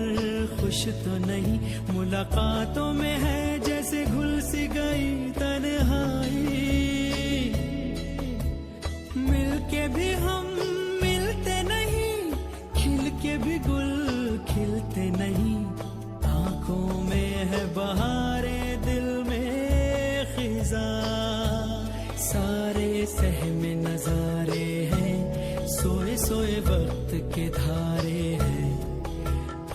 खुश तो नहीं, मुलाकातों में है जैसे घुल सी गई तन्हाई, मिलके भी हम मिलते नहीं, खिल के भी गुल खिलते नहीं, आंखों में है बहारे दिल में खिजा, सारे सहमे नजारे हैं, सोए सोए वक्त के धारे हैं,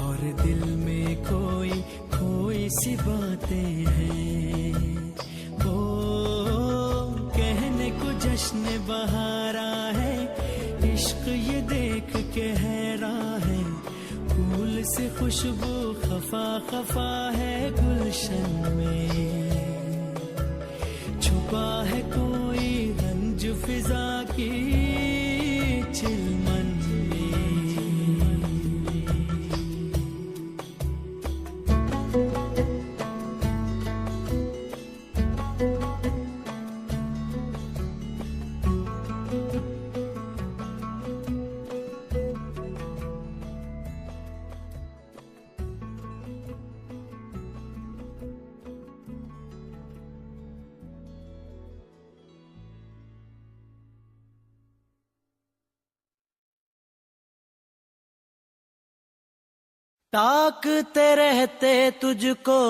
और दिल में खोई खोई सी बातें हैं, वो कहने को जश्न बहारा है, इश्क ये देख के हैरान है, फूल से खुशबू खफा खफा है गुलशन में, छुपा है कोई रंज फिजा की चिलमन में। ताकते रहते तुझको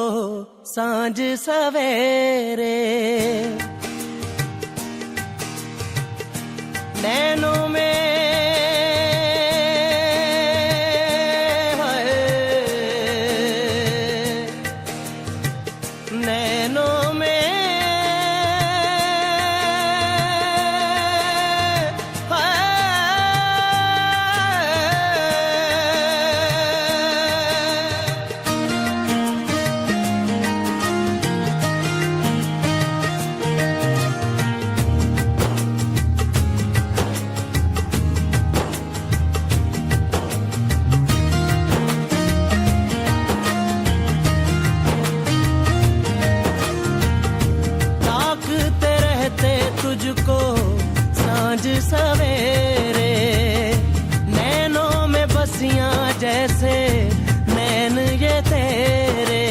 सांझ सवेरे, नैनों में हाय, नैनों में तुझको सांझ सवेरे, नैनों में बसियां जैसे नैन ये तेरे,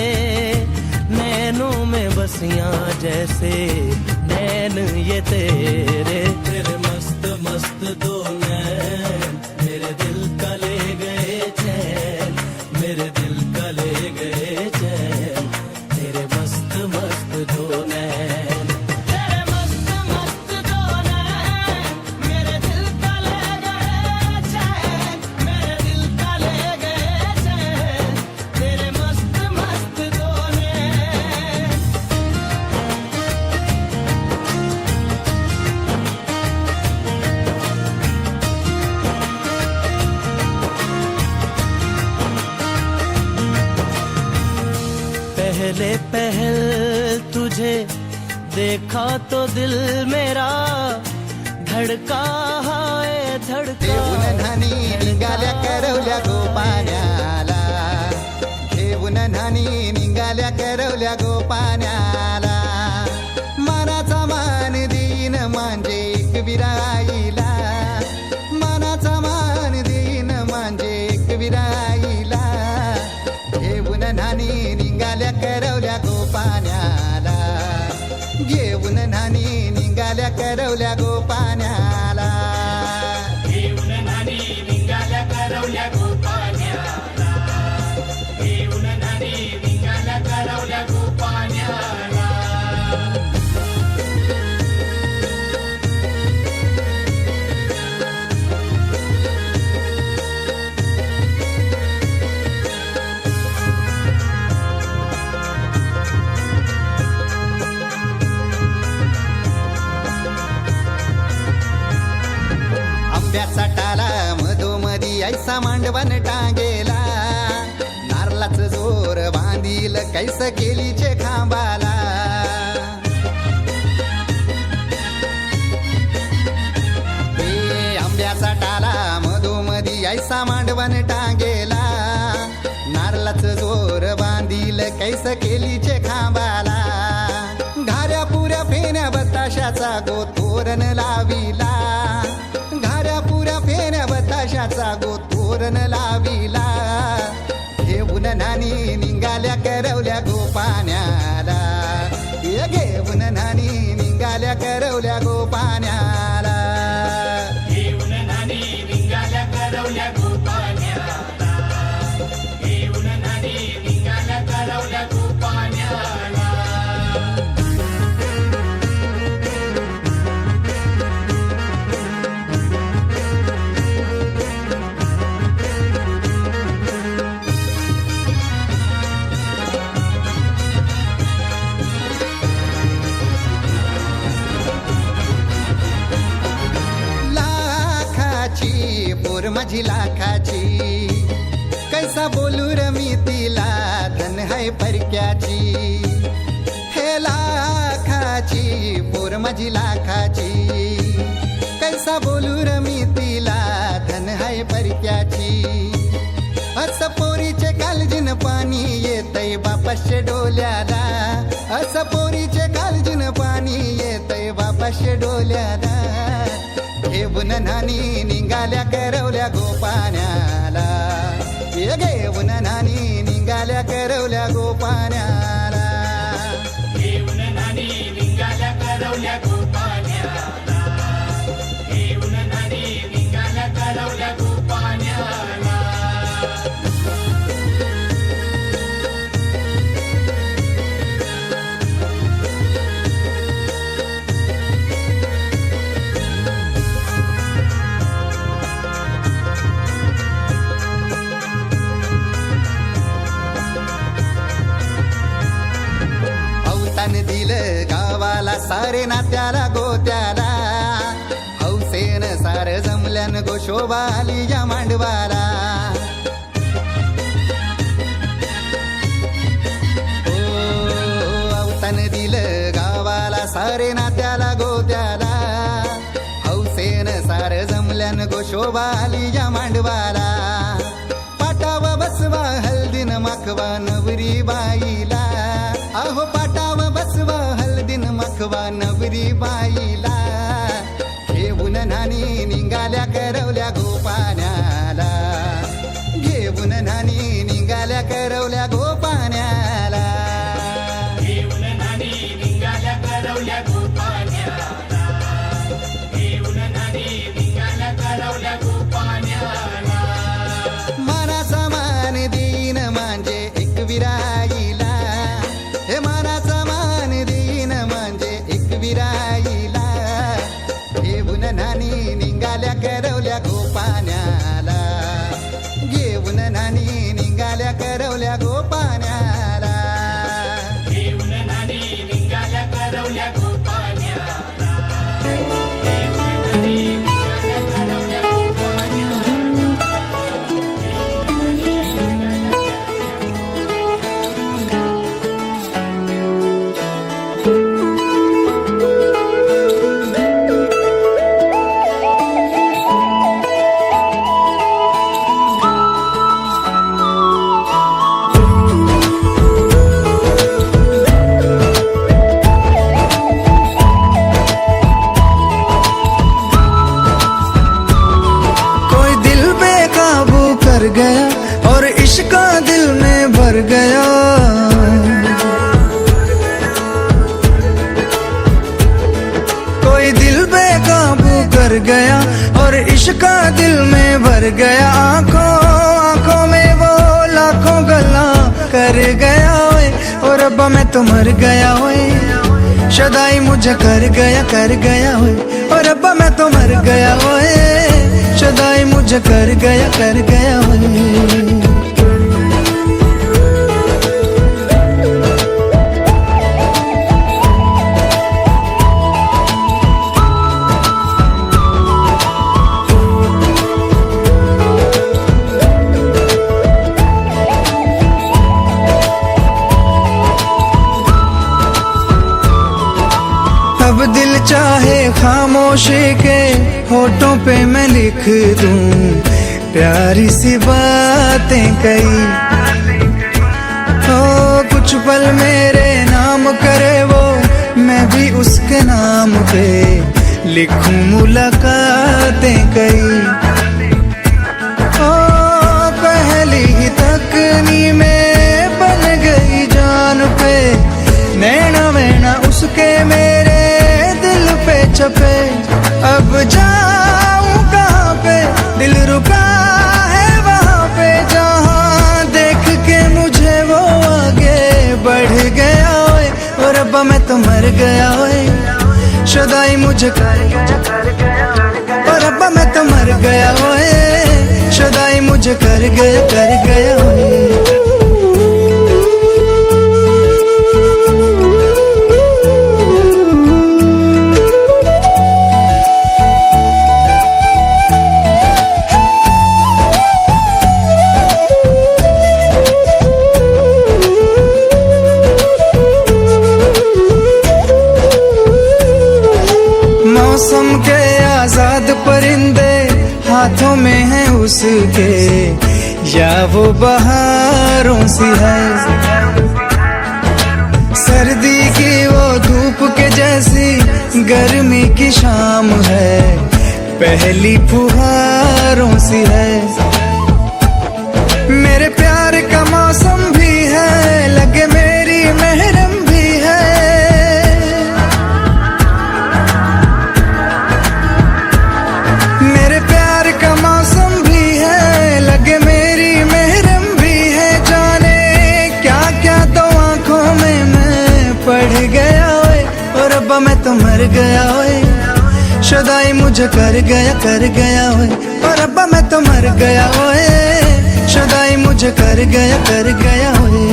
नैनों में बसियां जैसे नैन ये तेरे, तेरे मस्त मस्त दो नैन मेरे दिल का ले गए चैन, मेरे दिल का ले गए चैन, तेरे मस्त मस्त दो नैन, पहले पहल तुझे देखा तो दिल मेरा धडका हाय धडका, न्हाणी निघाल्या करवल्या गोपाण्याला, घेऊन न्हाणी निघाल्या करवल्या गोपाण्याला, मनाचा मान देईन म्हणजे एक विराईला, मनाचा मान देईन म्हणजे एक विराईला, घेऊन न्हाणी निघाल्या करवल्या गोपाण्याला, घेऊन न्हाणी निघाल्या करवल्या गोपाण्याला, घेऊन न्हाणी निघाल्या करवल्या गोपाण्याला, घेऊन न्हाणी निघाल्या करवल्या गोपाण्याला. आंब्याचा टाला मधोमधी ऐसा मांडवण टांगेला, नारळाच जोर बांधील कैस केलीचे खांबाला, आंब्याचा टाला मधोमधी ऐसा मांडवण टांगेला, नारळाच जोर बांधील कैस केलीचे खांबाला घाऱ्या पुऱ्या फेण्या बताशाचा गोतोरण लाविला घाऱ्या पुऱ्या फेण्या बताशाचा गोतोरण लाविला घेऊन नानी निघाल्या करवल्या गोपाण्याला घेऊन नानी निघाल्या करवल्या गोपाण्याला घेऊन नानी निघाल्या करवल्या गोपाण्याला घेऊन नानी निघाल्या करवल्या गोपाण्याला पोर माझी लाखाची कैसा बोलू र मी तिला धन है परक्याची हे लाखाची पोर माझी लाखाची कैसा बोलू र मी तिला धन है परक्याची असं पोरीचे कालजीन पाणी येतय बापाशे डोल्याला असं पोरीचे कालजीन पाणी येतय बापाशे डोल्याला घेऊन नानी निघाल्या करवल्या गोपाण्याला घेऊन नानी निघाल्या करवल्या गोपाण्याला घेऊन नानी निघाल्या करवल्या गोपाण्याला घेऊन नानी निघाल्या करवल्या गोपाण्याला दिलं गावाला सारे नात्याला गोत्याला हौसेन सार जमल्यान गोशोबा आली या मांडवाला अवतान दिलं गावाला सारे नात्याला गोत्याला हौसेन सार जमल्यान गोशोबा आली या मांडवाला पाटावा बसवा हल्दीन माखवा नवरी बाईला अहो पाटावा बसवा हल्दीन मखवा नवरी बाईला घेऊन नानी निघाल्या करवल्या गोपाण्याला घेऊन नानी निघाल्या करवल्या गोपाण्याला घेऊन नानी निघाल्या करवल्या गोपाण्याला घेऊन नानी निघाल्या करवल्या गोपाण्याला मानाचा मान देईन म्हणजे एक विराईला हे मानाचा मान देईन म्हणजे एक विराईला घेऊन नानी निघाल्या करवल्या गोपाण्याला घेऊन नानी निघाल्या करवल्या गोपाण्याला घेऊन नानी निघाल्या करवल्या गोपाण्याला घेऊन नानी निघाल्या करवल्या गोपाण्याला कर गया और इश्क दिल में भर गया कोई दिल बेकाबू कर गया और इश्क दिल में भर गया आंखों आंखों में वो लाखों गल्ला कर गया ओए और रब्बा मैं तो मर गया ओए शदाई मुझे कर गया ओए और रब्बा मैं तो मर गया ओए शदाई मुझे कर गया ओए अब दिल चाहे खामोशी के होठों पे मैं लिख दूं प्यारी सी बातें कई हो कुछ पल मेरे नाम करे वो, मैं भी उसके नाम पे लिखूं मुलाकातें कई। ओ पहली ही तकनी में बन गई जान पे, नैना वैना उसके मेरे दिल पे छपे। अब जाऊं कहाँ पे, दिल रुका है वहाँ पे, जहाँ देख के मुझे वो आगे बढ़ गया ओए। और अब मैं तो मर गया ओए, शुदाई मुझे कर गया। और अब मैं तो मर गया ओए, शुदाई मुझे कर गया ओए। मौसम के आजाद परिंदे हाथों में हैं उसके, या वो बहारों सी है। सर्दी की वो धूप के जैसी गर्मी की शाम है, पहली फुहारों सी है। मेरे प्यार का मौसम भी है, लगे मेरी महरम भी है। मेरे प्यार का मौसम भी है, लगे मेरी महरम भी है। जाने क्या क्या तो आंखों में मैं पढ़ गया ओए। और अब मैं तो मर गया ओए, शुदाई मुझे कर गया ओए। और अब मैं तो मर गया ओए, शुदाई मुझे कर गया ओए।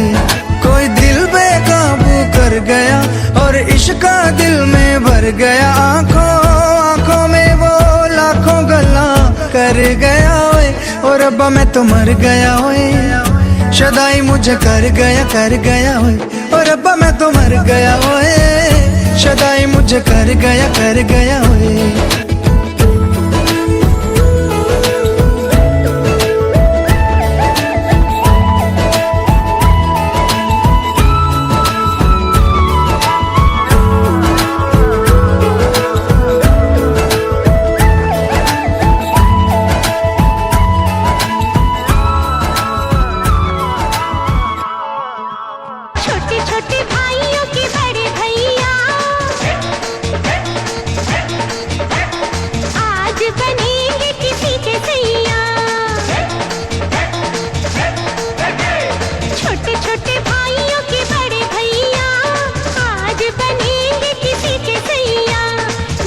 कोई दिल बेकाबू कर गया और इश्क दिल में भर गया। आंखों में वो लाखों गल्ला कर गया ओए। और अब मैं तो मर गया ओए, शुदाई मुझे कर गया ओए। और अब मैं तो मर गया ओए, शुदाई मुझे कर गया ओए। छोटे छोटे भाइयों के बड़े भैया आज बनेंगे किसी के सैया। छोटे छोटे भाइयों के बड़े भैया आज बनेंगे किसी के सैया।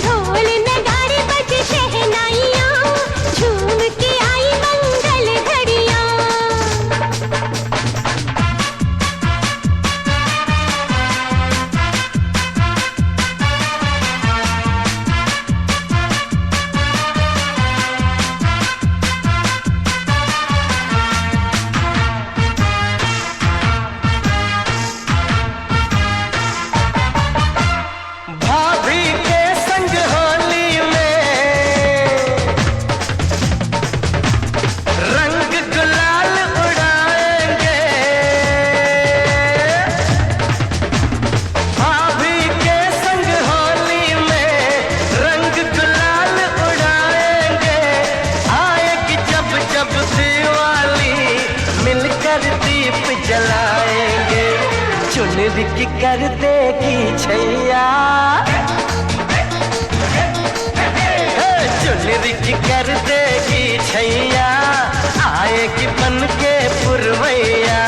ढोल नगाड़े बज शहनाइयाँ, झूम के आई मंगल घड़ियाँ। भाभी के संग होली में रंग गुलाल उड़ाएंगे। भाभी के संग होली में रंग गुलाल उड़ाएंगे। आएगी जब जब दिवाली मिलकर दीप जलाएंगे। चुनरी की कर देगी छैया, चुनरी की कर देगी छैया। आएगी बन के पुरवैया।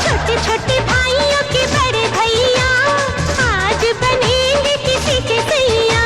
छोटे छोटे भाइयों के बड़े भैया आज बनेंगे किसी के सैया।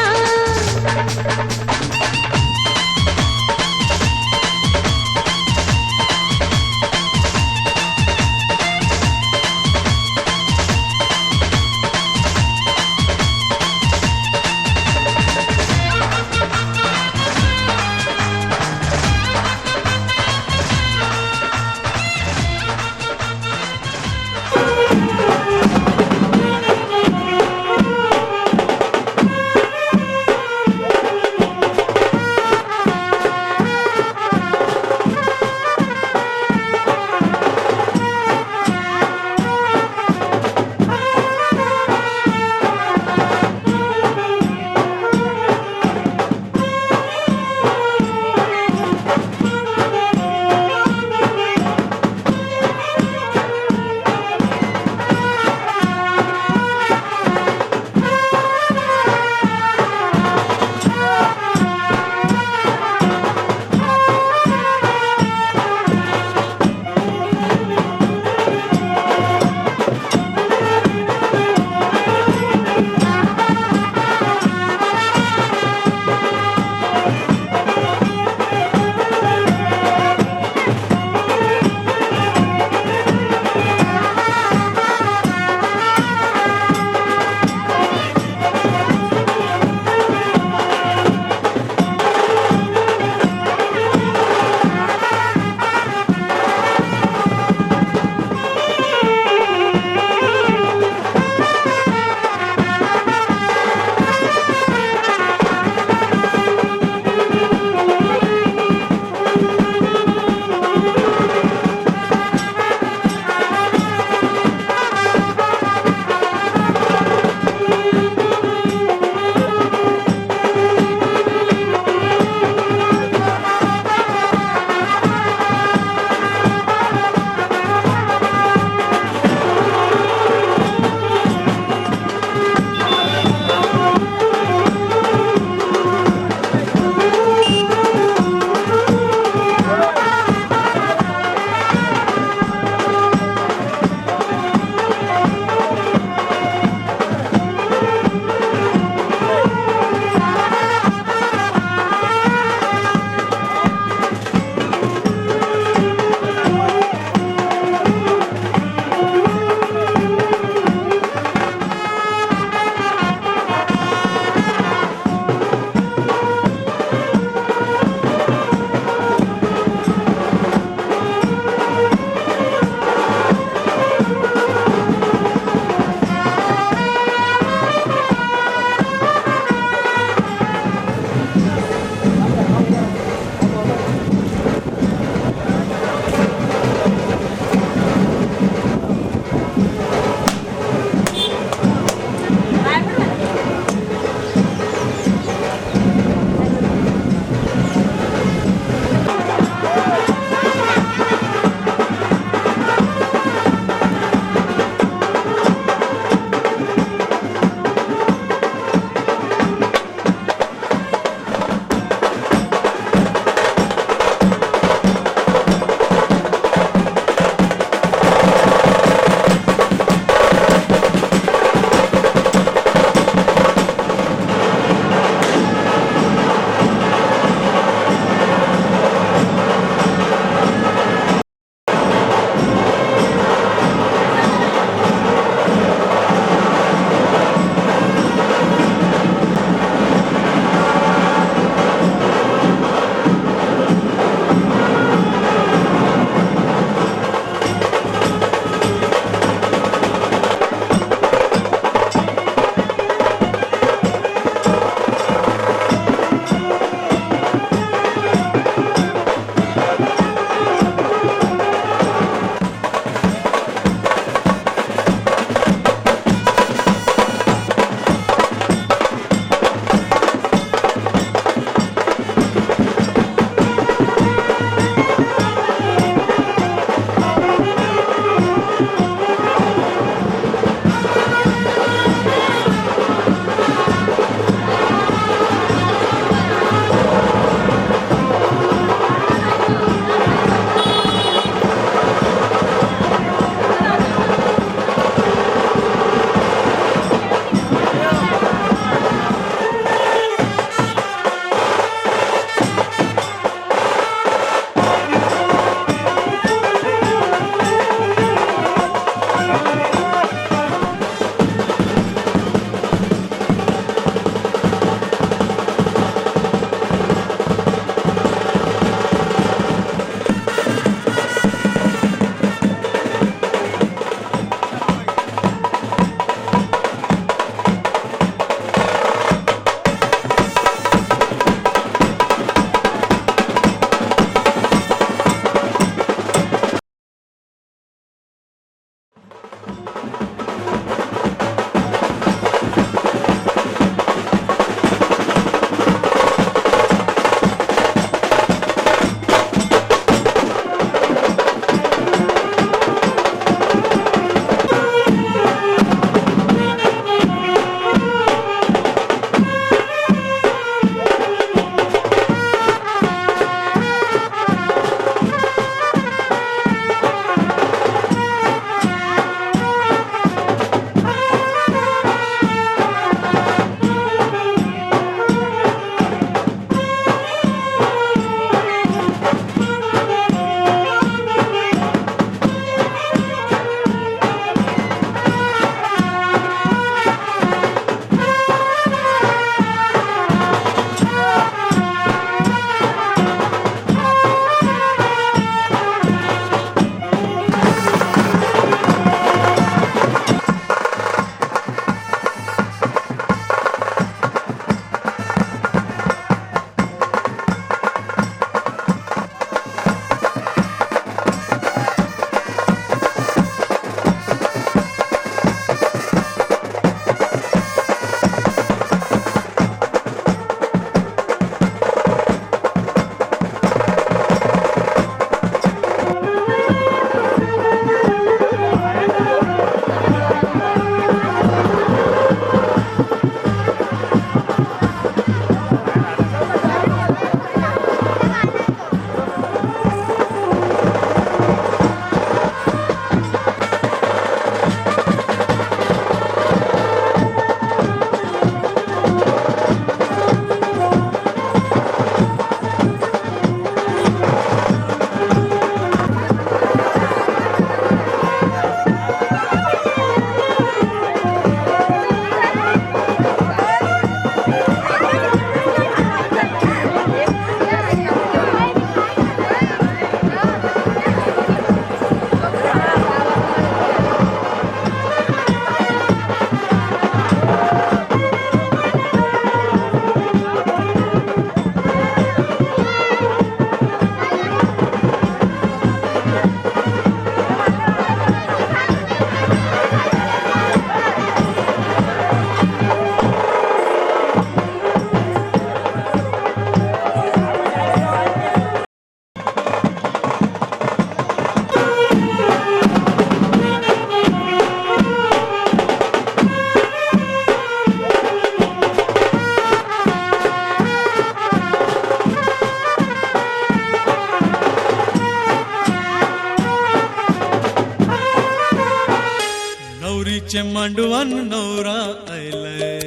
मांडवान नवरा आयलाय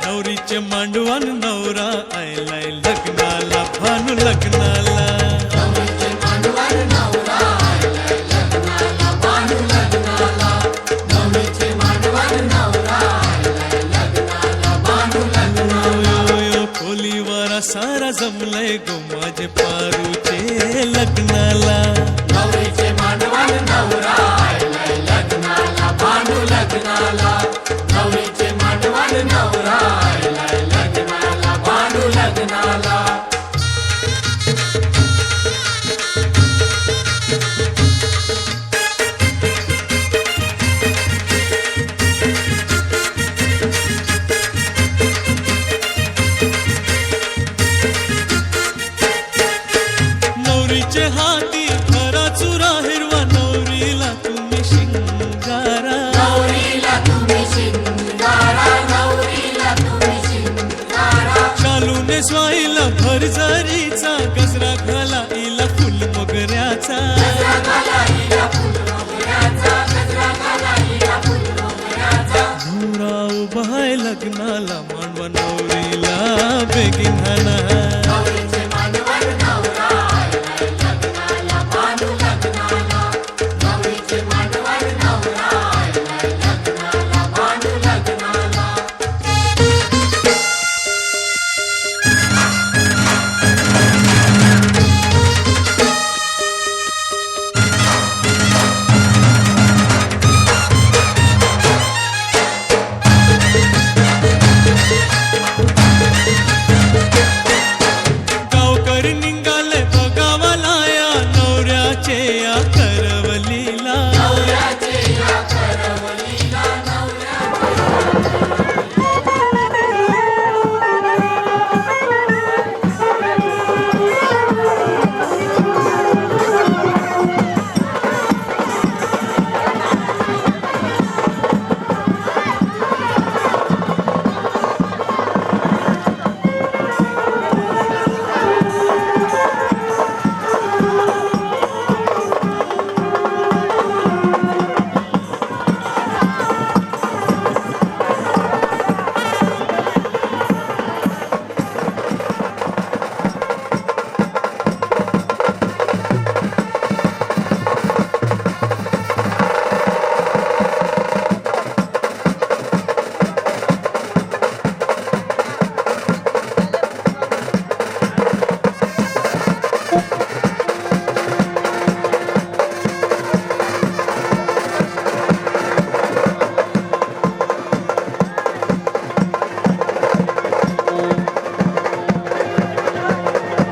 नवरीचे मांडवान नवरा आयलाय लग्नाला भानू लग्नाला खोलीवर सारा जमलंय गो माझे पारूचे लग्नाला नवरीचे मांडवान नवरा आयलाय लग्नाला भानू लग्नाला नवरीचे मांडवान नवरा आयलाय लग्नाला भानू लग्नाला नवरीचे हाती खरा चुरा हिरवा नवरीला तुम्ही शिंगारा नवरीला तुम्ही शिंगारा नवरीला तुम्ही शिंगारा शालूने स्वाईला भरजरीचा गजरा घाला इला फुल मोगऱ्याचा गजरा घाला हिला फुल मोगऱ्याचा गजरा घाला हिला फुल मोगऱ्याचा नवरा उभा आहे लग्नाला मांडवा नवरीला बेगीन हाना नवरीचे मांडवान नवरा आयलाय लग्नाला भानू लग्नाला नवरीचे मांडवान नवरा आयलाय लग्नाला भानू लग्नाला गावकरी निघाले बघावाला या नवऱ्याचे या करवलीला नवऱ्याचे या करवलीला नवऱ्याचे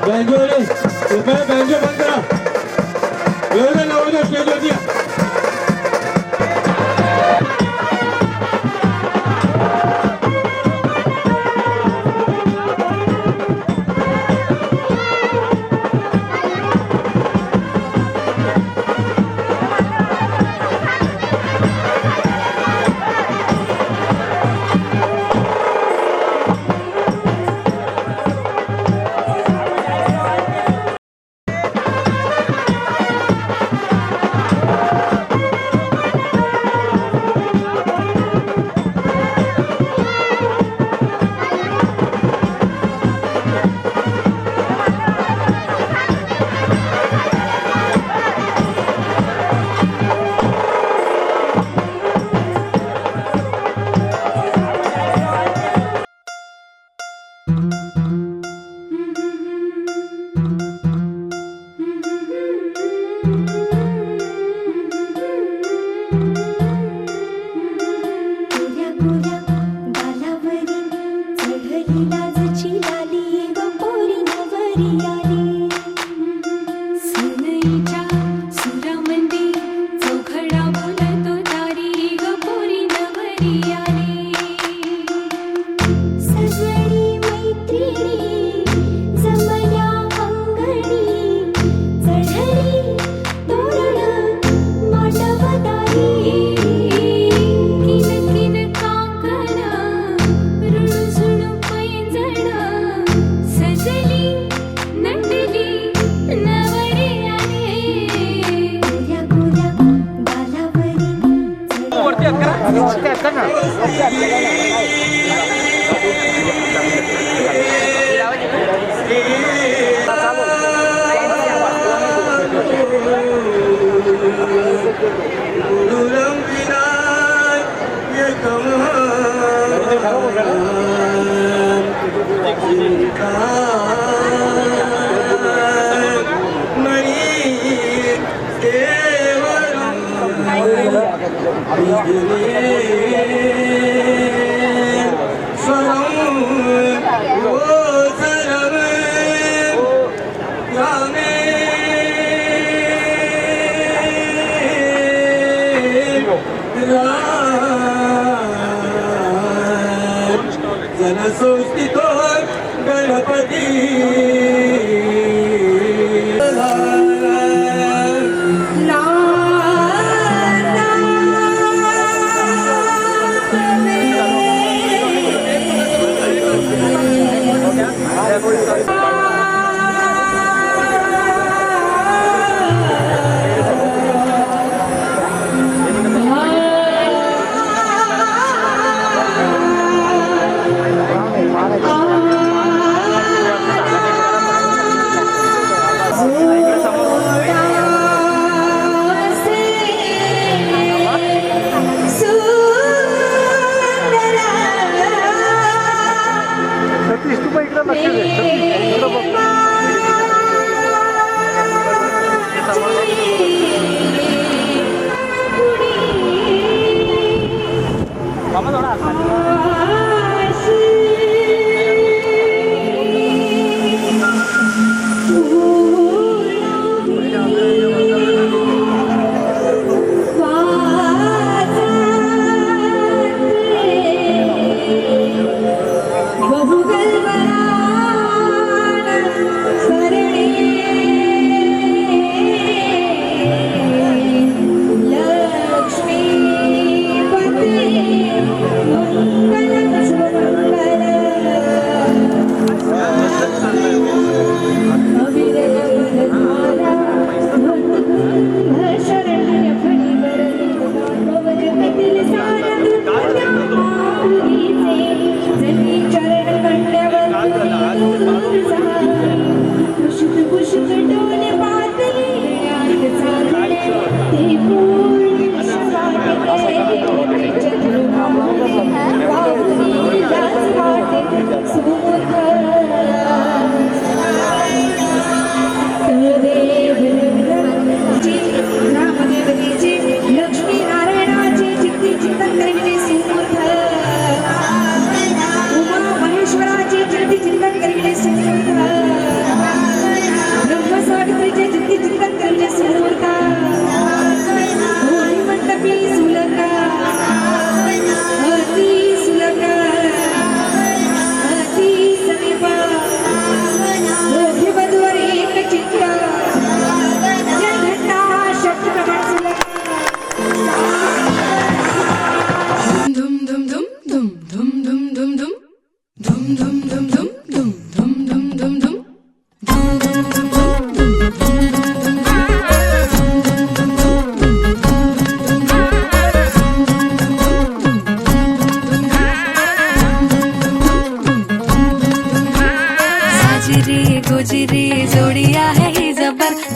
बँजो रे कृपया बँजो बंद करा व्यवस्था लावून स्टेजवरती या. चढली तोरण मांडवदारी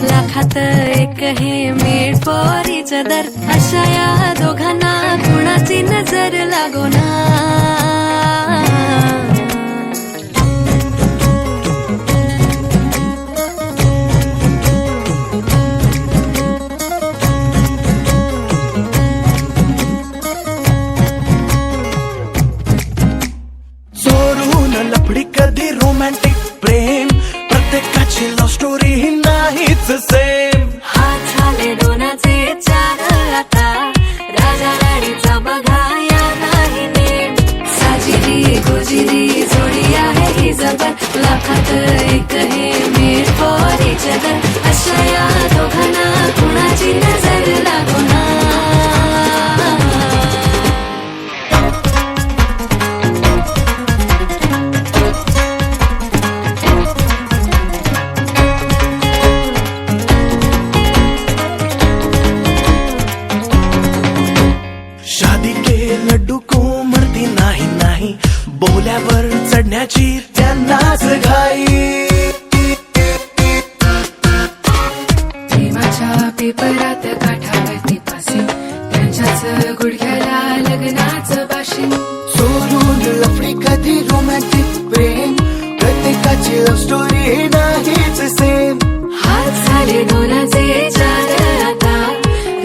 लाखात एक हे मेड फॉर इच अदर, अशा या दोघांना कुणाची नजर लागो ना. चोरून लफडी कधी रोमॅन्टिक प्रेम, प्रत्येकाची लव्ह स्टोरी ही नाहीच सेम. हात झाले दोनाचे चार आता, राजा राणीचा बघा या नाही नेम. साजिरी गोजिरी जोडी आहे ही जबर, लाखात एक हे मेड फॉर इच अदर, अशा या दोघांना कुणाची नजर लागो ना. शादी के लड्डू कोमडती नाही नाही, बोल्यावर चढण्याची त्यांनाच घाई. प्रेमाच्या पेपरात काठावरती पासी, त्यांच्याच गुडघ्याला लग्नाचं बाशी. सोडून लफडी कधी रोमॅन्टिक प्रेम, प्रत्येकाची लव्ह स्टोरी नाहीच सेम. हात झाले दोनाचे चार आता,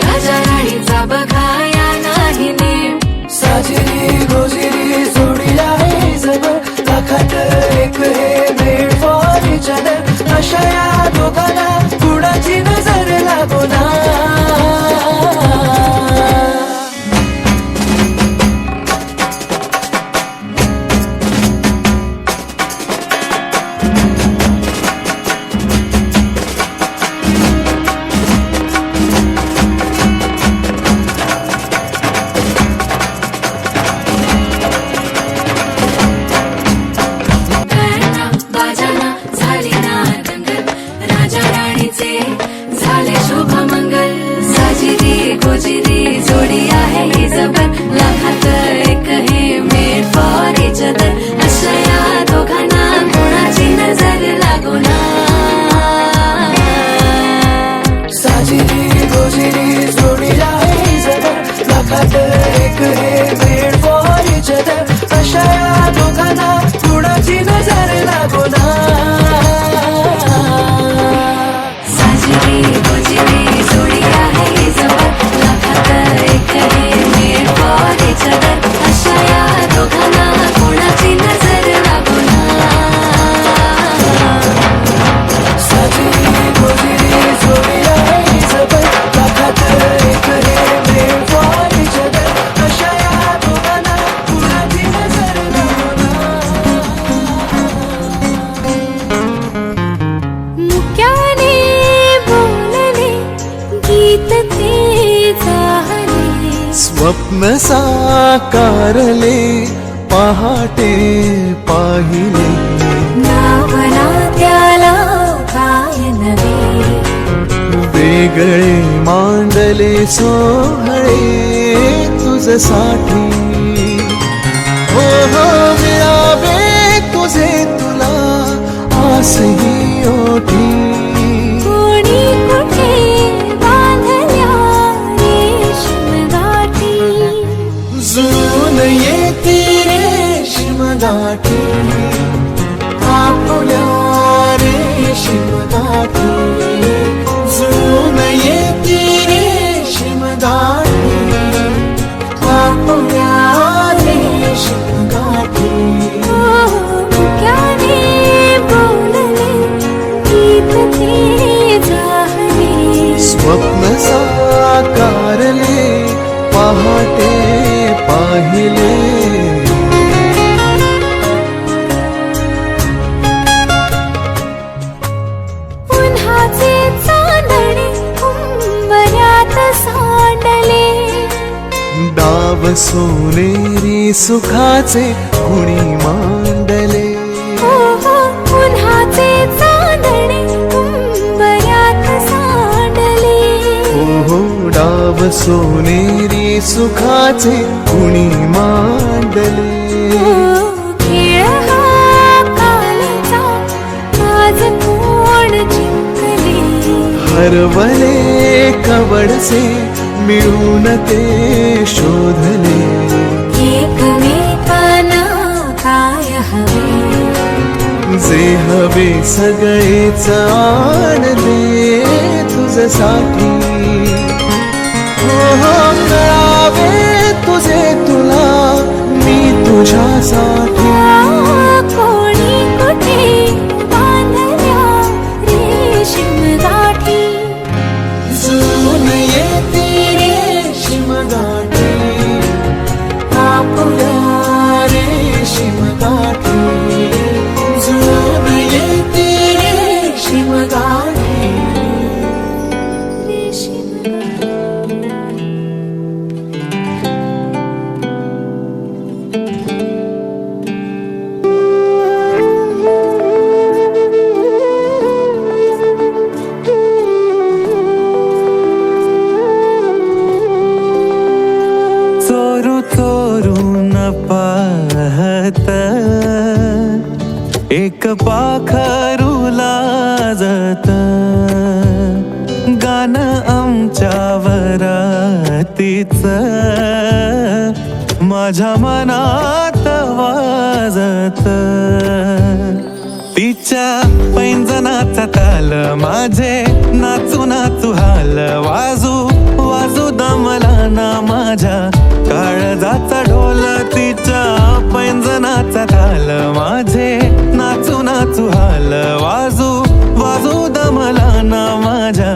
राजा राणीचा बघाया नाही नेम. साजिरी गोजिरी जोडी आहे जबर, लाखात एक हे मेड फॉर इच अदर. अशा या दोघांना कुणाची नजर लागो ना. गायना बाजाना झाली ना दंगल, राजा राणीचे झाले शुभमंगल. साजिरी गोजिरी जोडी आहे ही जबर, लाखात एक हे मेड फॉर इच अदर. अशा या दोघांना कोणाची नजर लागो ना. साजिरी गोजिरी जोडी आहे जबर, लाखात एक हे मेड फॉर इच अदर. अशा या दोघांना कुणाची नजर लागो ना. साजिरी गोजिरी जोडी आहे ही जबर, लाखात एक हे मेड फॉर इच अदर. अशा या दोघांना कोणाची नजर लागो ना. साजिरी गोजिरी जोडी आहे जबर, लाखात एक हे मेड फॉर इच अदर. अशा या दोघांना कुणाची नजर लागो ना. मुक्याने बोलले गीत ते झाले, स्वप्न साकारले पहाटे पाहिले. नावना त्याला काय नवे, वेगळे मांडले सोहळे तुझसाठी. हो हो मिळावे तुझे तुला आसही ओठी. कोणी कुठे बांधल्या रेशीम गाठी, जुळून येते रेशीम गाठी, आपुल्या रेशीम गाठी. जुळून येते रेशीम गाठी, आपुल्या रेशीम गाठी. मुक्याने बोलले गीत ते झाले, स्वप्न साकारले पहाटे पाहिले. उन्हाचे चांदणे उंबऱ्यात सांडले, डाव सोनेरी सुखाचे कुणी मांडले. हो हो उन्हाचे चांदणे उंबऱ्यात सांडले. हो हो डाव सोनेरी सुखाचे कुणी मांडले. खेळ हा कालचा आज कोण जिंकले, हरवले कवडसे मिळून ते शोधले. एकमेकांना काय हवे, जे हवे सगळेच आणले तुझसाठी. हो हो कळावे तुझे तुला मी तुझ्यासाठी. कोणी कुठे बांधल्या रेशीम गाठी, जुळून येते रेशीम गाठी, आपुल्या रेशीम गाठी. जुळून येते रेशीम गाठी. रेशीम गाठी. एक पाखरू लाजत गाणं आमच्या वरातीच माझ्या मनात वाजत तिच्या पैंजनाचा ताल माझे नाचू नाचू हाल वाजू वाजू दमला ना माझ्या काळजाचा ढोल तिच्या पैंजनाचा ताल माझे नाचू नाचू हाल वाजू वाजू दमला ना माझ्या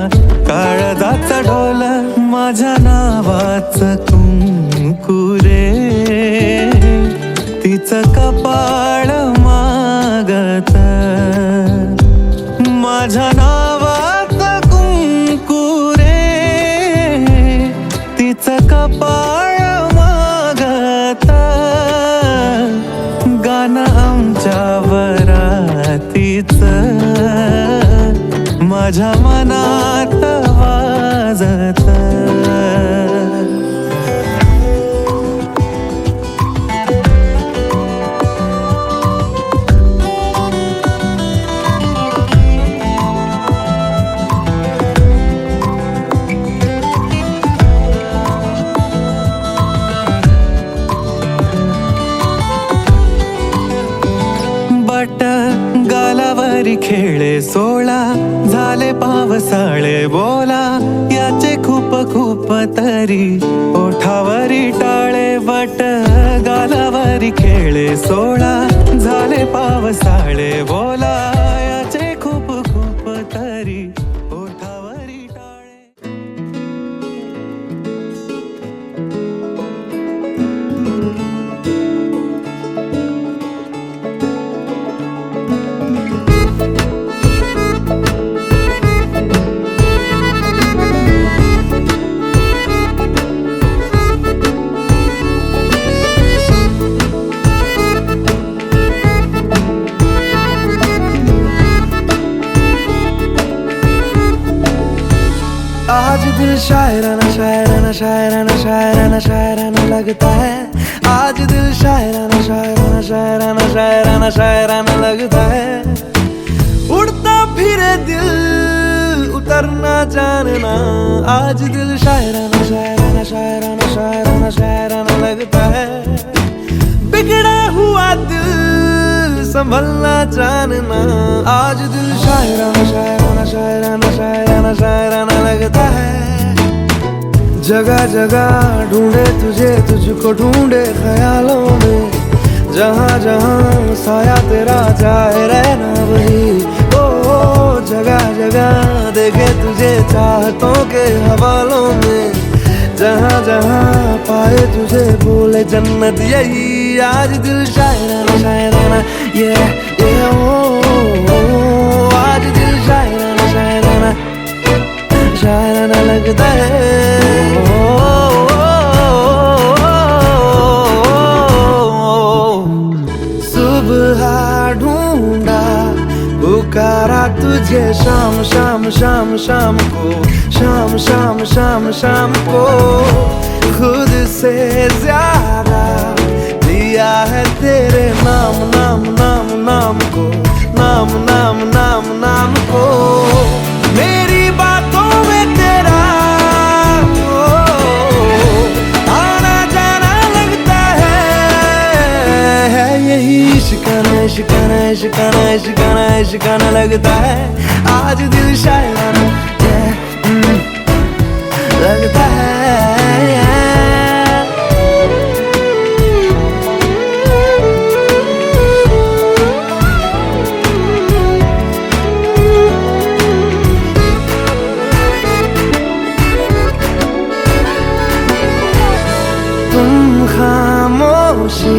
काळजाचा ढोल माझ्या नावाच कुंकुरे तिचं कपाळ मागत माझ्या नावाच कुंकुरे तिचं कपाळ मागत गाणं आमच्या वरातीच माझ्या मनात वाजत गालावरी खेळे सोळा झाले पावसाळे बोला याचे खूप खूप तरी ओठावरी टाळे बट गालावरी खेळे सोळा झाले पावसाळे बोला याचे खूप खूप तरी ओठावरी टाळे आज दिल शायराना शायराना शायराना शायराना शायराना लगता है आज दिल शायराना शायराना शायराना शायराना शायराना लगता है उड़ता फिरे दिल उतरना जानना आज दिल शायराना शायराना शायराना शायराना शायराना लगता है बिगड़ा हुआ दिल संभलना जानना आज दिल शायराना शायराना शायराना शायराना शायराना लगता है जगह जगह ढूंढे तुझे तुझको ढूंढे ख्यालों में जहाँ जहाँ साया तेरा जाए रहना वही ओ जगह जगह देखे तुझे चाहतों के हवालों में जहाँ जहाँ पाए तुझे बोले जन्नत यही आज दिल शायराना शायराना ये ओ आज दिल शायराना शायराना शायराना लगता है सुबह ढूंढा पुकारा तुझे शाम शाम शाम शाम को शाम शाम शाम शाम को खुद से ज्यादा दिया है तेरे नाम नाम नाम नाम को नाम नाम नाम नाम को मेरी बातों में तेरा आना जाना लगता है यही इश्काना इश्काना इश्काना इश्काना इश्काना लगता है आज दिल शायराना लगता है तुम खामोशी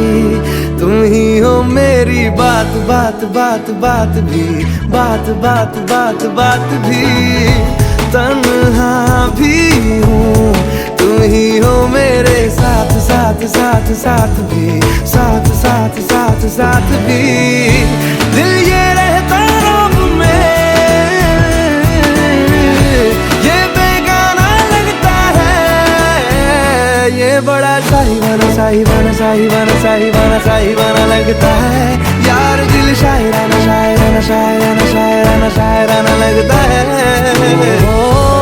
तुम ही हो मेरी बात बात बात बात भी बात बात बात बात भी तन्हा भी हूँ तुम ही हो मेरे साथ साथ साथ साथ भी साथ साथ साथ साथ भी दिल ये रहता रब में ये बेगाना लगता है ये बड़ा साहिवाना साहिवाना साहिवाना साहिवाना साहिवाना लगता है यार दिल दिल शायराना शायराना शायराना शायराना शायराना लगता है।